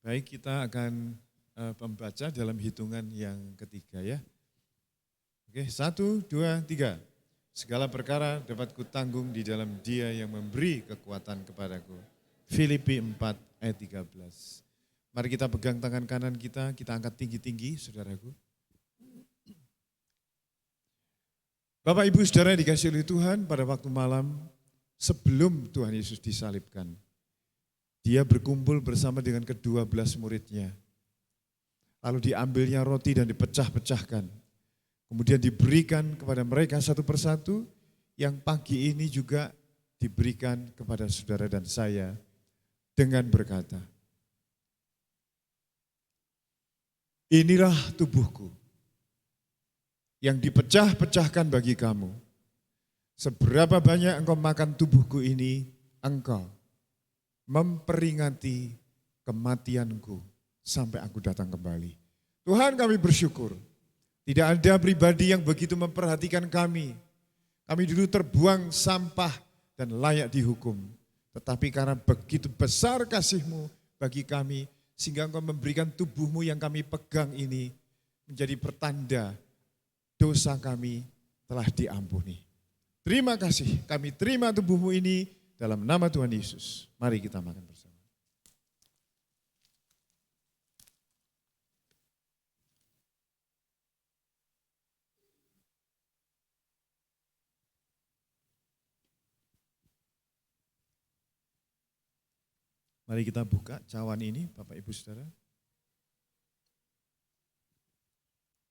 Baik, kita akan membaca dalam hitungan yang ketiga ya. Oke, 1, 2, 3. Segala perkara dapat kutanggung di dalam Dia yang memberi kekuatan kepadaku. Filipi 4 ayat 13. Mari kita pegang tangan kanan kita angkat tinggi-tinggi, saudaraku. Bapak Ibu Saudara yang dikasihi oleh Tuhan, pada waktu malam sebelum Tuhan Yesus disalibkan, Dia berkumpul bersama dengan ke-12 muridnya. Lalu diambilnya roti dan dipecah-pecahkan. Kemudian diberikan kepada mereka satu persatu, yang pagi ini juga diberikan kepada saudara dan saya dengan berkata, inilah tubuhku yang dipecah-pecahkan bagi kamu. Seberapa banyak engkau makan tubuhku ini, engkau memperingati kematianku sampai aku datang kembali. Tuhan, kami bersyukur. Tidak ada pribadi yang begitu memperhatikan kami. Kami dulu terbuang sampah dan layak dihukum. Tetapi karena begitu besar kasih-Mu bagi kami, sehingga Engkau memberikan tubuh-Mu yang kami pegang ini menjadi pertanda dosa kami telah diampuni. Terima kasih, kami terima tubuh-Mu ini dalam nama Tuhan Yesus. Mari kita makan bersama. Mari kita buka cawan ini, Bapak Ibu Saudara.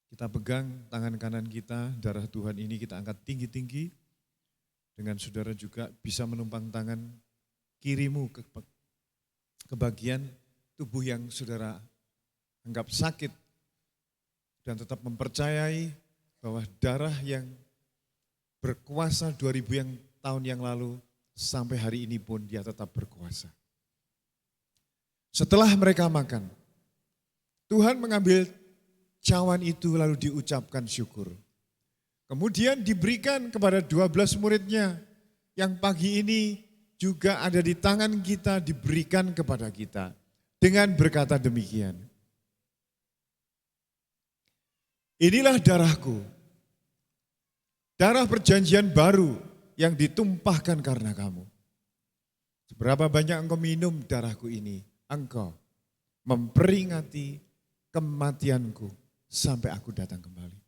Kita pegang tangan kanan kita, darah Tuhan ini kita angkat tinggi-tinggi. Dengan saudara juga bisa menumpang tangan kirimu ke bagian tubuh yang saudara anggap sakit. Dan tetap mempercayai bahwa darah yang berkuasa 2000 tahun yang lalu sampai hari ini pun dia tetap berkuasa. Setelah mereka makan, Tuhan mengambil cawan itu lalu diucapkan syukur. Kemudian diberikan kepada 12 muridnya yang pagi ini juga ada di tangan kita, diberikan kepada kita dengan berkata demikian. Inilah darahku, darah perjanjian baru yang ditumpahkan karena kamu. Seberapa banyak engkau minum darahku ini, engkau memperingati kematianku sampai aku datang kembali.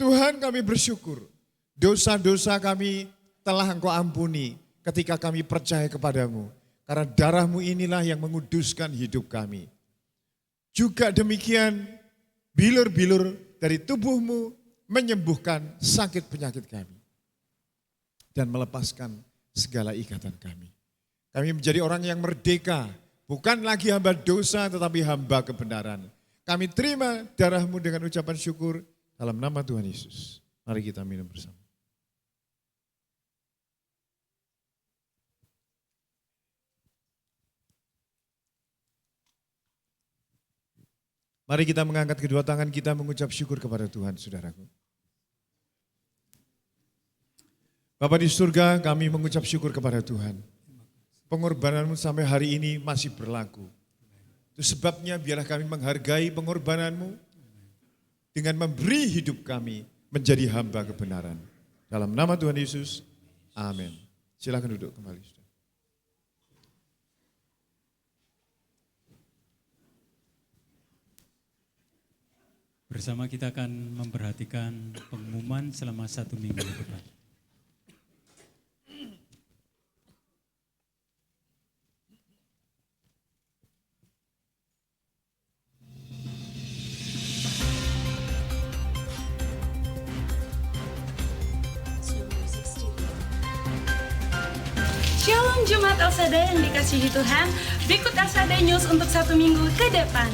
Tuhan, kami bersyukur, dosa-dosa kami telah Engkau ampuni ketika kami percaya kepadamu. Karena darah-Mu inilah yang menguduskan hidup kami. Juga demikian, bilur-bilur dari tubuh-Mu menyembuhkan sakit penyakit kami. Dan melepaskan segala ikatan kami. Kami menjadi orang yang merdeka, bukan lagi hamba dosa tetapi hamba kebenaran. Kami terima darah-Mu dengan ucapan syukur dalam nama Tuhan Yesus. Mari kita minum bersama. Mari kita mengangkat kedua tangan kita mengucap syukur kepada Tuhan, saudaraku. Bapa di surga, kami mengucap syukur kepada Tuhan. Pengorbanan-Mu sampai hari ini masih berlaku. Itu sebabnya biarlah kami menghargai pengorbanan-Mu dengan memberi hidup kami menjadi hamba kebenaran. Dalam nama Tuhan Yesus, amin. Silakan duduk kembali. Bersama kita akan memperhatikan pengumuman selama 1 minggu ke depan. Shalom Jemaat Elsada yang dikasihi Tuhan, berikut Elsada News untuk 1 minggu ke depan.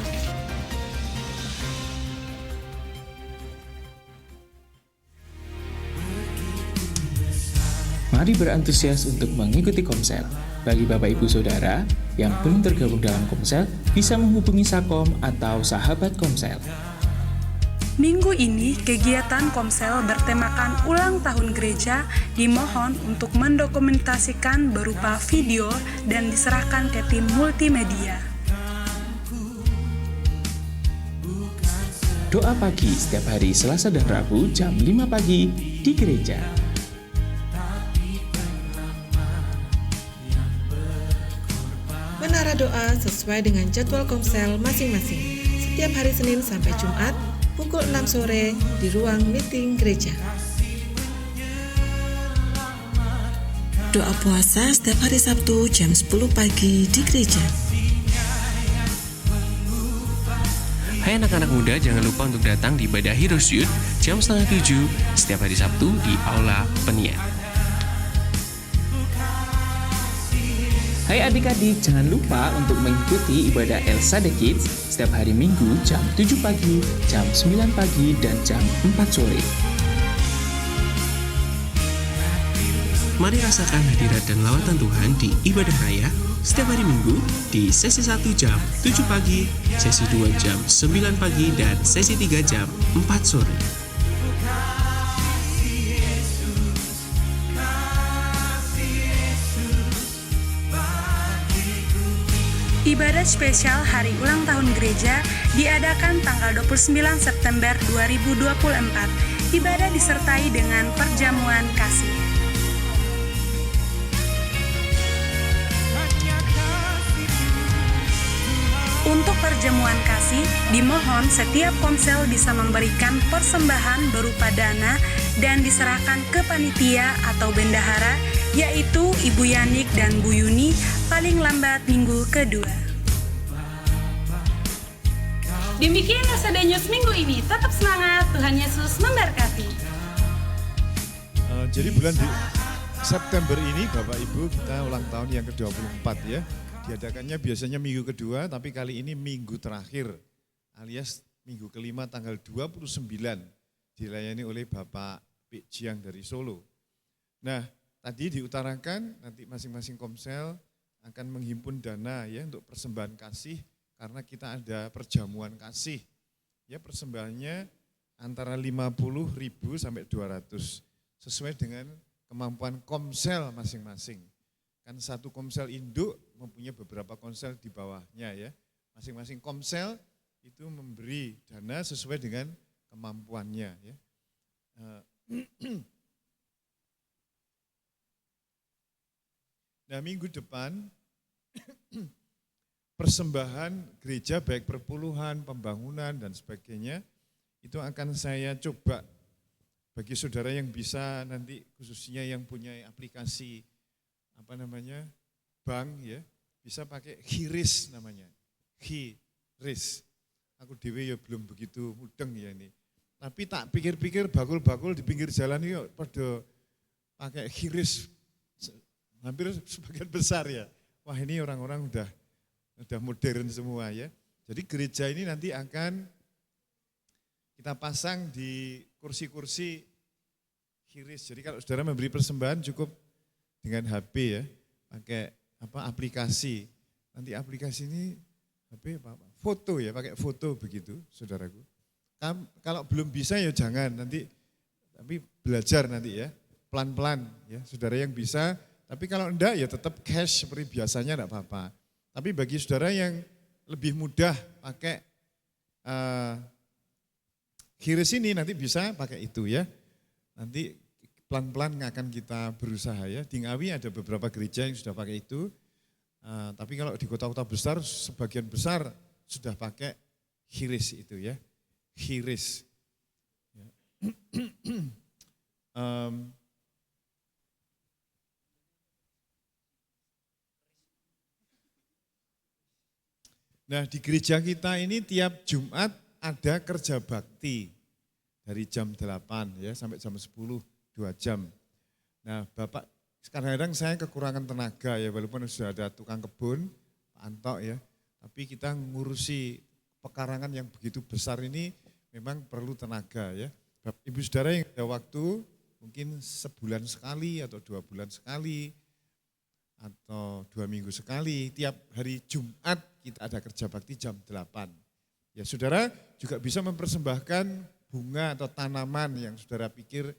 Mari berantusias untuk mengikuti Komsel. Bagi Bapak Ibu Saudara yang belum tergabung dalam Komsel, bisa menghubungi Sakom atau sahabat Komsel. Minggu ini, kegiatan Komsel bertemakan ulang tahun gereja dimohon untuk mendokumentasikan berupa video dan diserahkan ke tim multimedia. Doa pagi setiap hari Selasa dan Rabu jam 5 pagi di gereja. Menara doa sesuai dengan jadwal Komsel masing-masing. Setiap hari Senin sampai Jumat, pukul 6 sore di ruang meeting gereja. Doa puasa setiap hari Sabtu jam 10 pagi di gereja. Hai anak-anak muda, jangan lupa untuk datang di ibadah Heroes Youth jam 6:30 setiap hari Sabtu di Aula Peniat. Hai adik-adik, jangan lupa untuk mengikuti ibadah Elsada Kids setiap hari Minggu jam 7 pagi, jam 9 pagi, dan jam 4 sore. Mari rasakan hadirat dan lawatan Tuhan di ibadah raya setiap hari Minggu di sesi 1 jam 7 pagi, sesi 2 jam 9 pagi, dan sesi 3 jam 4 sore. Ibadah spesial Hari Ulang Tahun Gereja diadakan tanggal 29 September 2024. Ibadah disertai dengan perjamuan kasih. Untuk perjamuan kasih, dimohon setiap komsel bisa memberikan persembahan berupa dana dan diserahkan ke panitia atau bendahara, yaitu Ibu Yanik dan Bu Yuni, paling lambat minggu kedua. Demikian Sada News minggu ini. Tetap semangat, Tuhan Yesus memberkati. Jadi bulan September ini Bapak Ibu kita ulang tahun yang ke-24 ya. Diadakannya biasanya minggu kedua, tapi kali ini minggu terakhir alias minggu kelima tanggal 29 dilayani oleh Bapak Pik Jiang dari Solo. Nah, tadi diutarakan nanti masing-masing komsel akan menghimpun dana ya untuk persembahan kasih karena kita ada perjamuan kasih. Ya persembahannya antara 50.000 sampai 200 sesuai dengan kemampuan komsel masing-masing. Kan satu komsel induk mempunyai beberapa komsel di bawahnya ya. Masing-masing komsel itu memberi dana sesuai dengan kemampuannya ya. Nah minggu depan persembahan gereja baik perpuluhan, pembangunan dan sebagainya itu akan saya coba bagi saudara yang bisa nanti khususnya yang punya aplikasi bank ya, bisa pakai QRIS namanya, QRIS. Aku dewe ya belum begitu mudeng ya ini. Tapi tak pikir-pikir bakul-bakul di pinggir jalan itu pada pakai QRIS hampir sebagian besar ya. Wah ini orang-orang udah modern semua ya. Jadi gereja ini nanti akan kita pasang di kursi-kursi QRIS. Jadi kalau saudara memberi persembahan cukup dengan HP ya, pakai aplikasi. Nanti aplikasi ini HP foto ya, pakai foto begitu, saudaraku. Kalau belum bisa ya jangan nanti, tapi belajar nanti ya, pelan-pelan ya, saudara yang bisa. Tapi kalau enggak ya tetap cash seperti biasanya enggak apa-apa. Tapi bagi saudara yang lebih mudah pakai QRIS ini nanti bisa pakai itu ya. Nanti pelan-pelan akan kita berusaha ya. Di Ngawi ada beberapa gereja yang sudah pakai itu. Tapi kalau di kota-kota besar, sebagian besar sudah pakai QRIS itu ya. QRIS. Ya. Nah di gereja kita ini tiap Jumat ada kerja bakti. Dari jam 8 ya sampai jam 10. 2 jam. Nah Bapak, kadang-kadang saya kekurangan tenaga ya, walaupun sudah ada tukang kebun, Pak Anto ya, tapi kita ngurusi pekarangan yang begitu besar ini memang perlu tenaga ya. Ibu saudara yang ada waktu, mungkin sebulan sekali atau 2 bulan sekali, atau 2 minggu sekali, tiap hari Jumat kita ada kerja bakti jam 8. Ya saudara juga bisa mempersembahkan bunga atau tanaman yang saudara pikir,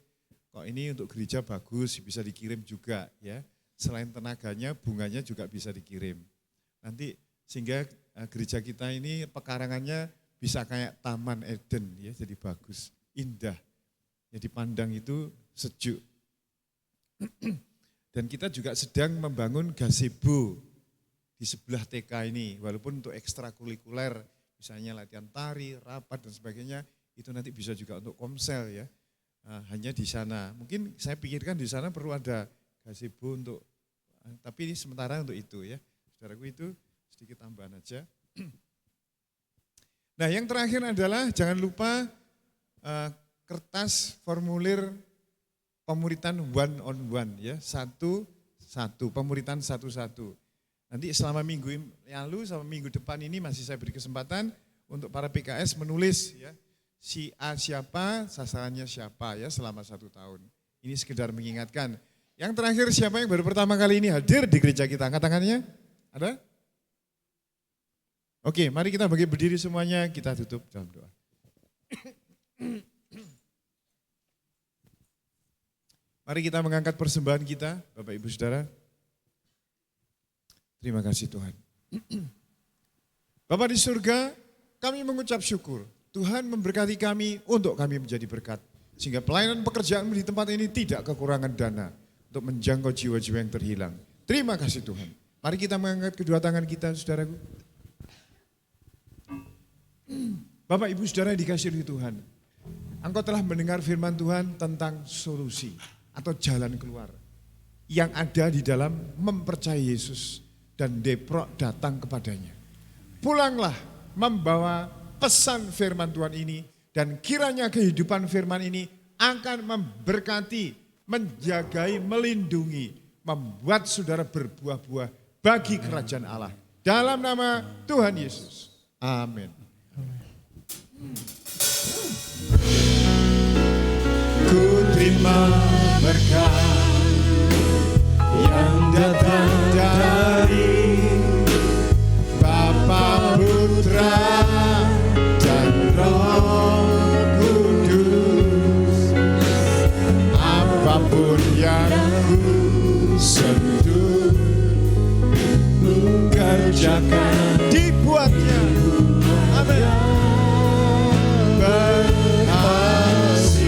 kok ini untuk gereja bagus, bisa dikirim juga ya. Selain tenaganya, bunganya juga bisa dikirim. Nanti sehingga gereja kita ini pekarangannya bisa kayak Taman Eden ya, jadi bagus, indah. Ya dipandang itu sejuk. Dan kita juga sedang membangun gazebo di sebelah TK ini, walaupun untuk ekstrakurikuler, misalnya latihan tari, rapat dan sebagainya, itu nanti bisa juga untuk komsel ya. Hanya di sana. Mungkin saya pikirkan di sana perlu ada gazebo untuk, tapi ini sementara untuk itu ya. Saudaraku itu sedikit tambahan aja. Nah yang terakhir adalah jangan lupa kertas formulir pemuritan one on one ya. Satu, pemuritan satu-satu. Nanti selama minggu lalu sama minggu depan ini masih saya beri kesempatan untuk para PKS menulis ya. Si A siapa, sasarannya siapa ya selama 1 tahun. Ini sekedar mengingatkan. Yang terakhir siapa yang baru pertama kali ini hadir di gereja kita? Angkat tangannya. Ada? Oke, mari kita bagi berdiri semuanya, kita tutup dalam doa. Mari kita mengangkat persembahan kita, Bapak Ibu Saudara. Terima kasih Tuhan. Bapak di surga, kami mengucap syukur. Tuhan memberkati kami untuk kami menjadi berkat. Sehingga pelayanan pekerjaan di tempat ini tidak kekurangan dana untuk menjangkau jiwa-jiwa yang terhilang. Terima kasih Tuhan. Mari kita mengangkat kedua tangan kita, saudaraku. Bapak Ibu Saudara yang dikasihi Tuhan, engkau telah mendengar firman Tuhan tentang solusi atau jalan keluar yang ada di dalam mempercayai Yesus dan deprok datang kepadanya. Pulanglah membawa pesan firman Tuhan ini dan kiranya kehidupan firman ini akan memberkati, menjagai, melindungi, membuat saudara berbuah-buah bagi kerajaan Allah. Dalam nama Tuhan Yesus. Amin. Ku terima berkat yang datang dari Bapa, Putra, dan Roh Kudus. Apapun yang ku sentuh, kerjakan dibuatnya. Amin. Berhasil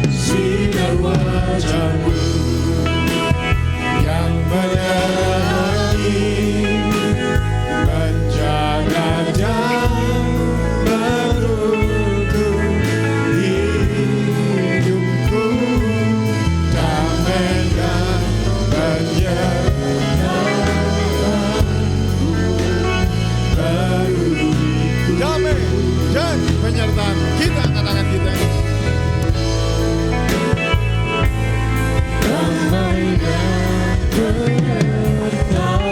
sinar wajahmu yang menerangi, menjaga dan menuntun hidupku, damai dan penyertaan, damai dan penyertaan. Kita angkat tangan kita. Damai dan penyertaan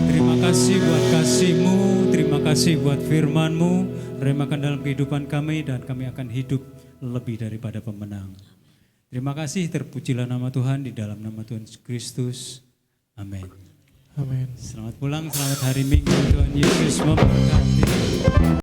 Terima kasih buat kasih-Mu, terima kasih buat firman-Mu, remakan dalam kehidupan kami dan kami akan hidup lebih daripada pemenang. Terima kasih, terpujilah nama Tuhan di dalam nama Tuhan Yesus Kristus. Amin. Amin. Selamat pulang, selamat hari Minggu, Tuhan Yesus memberkati.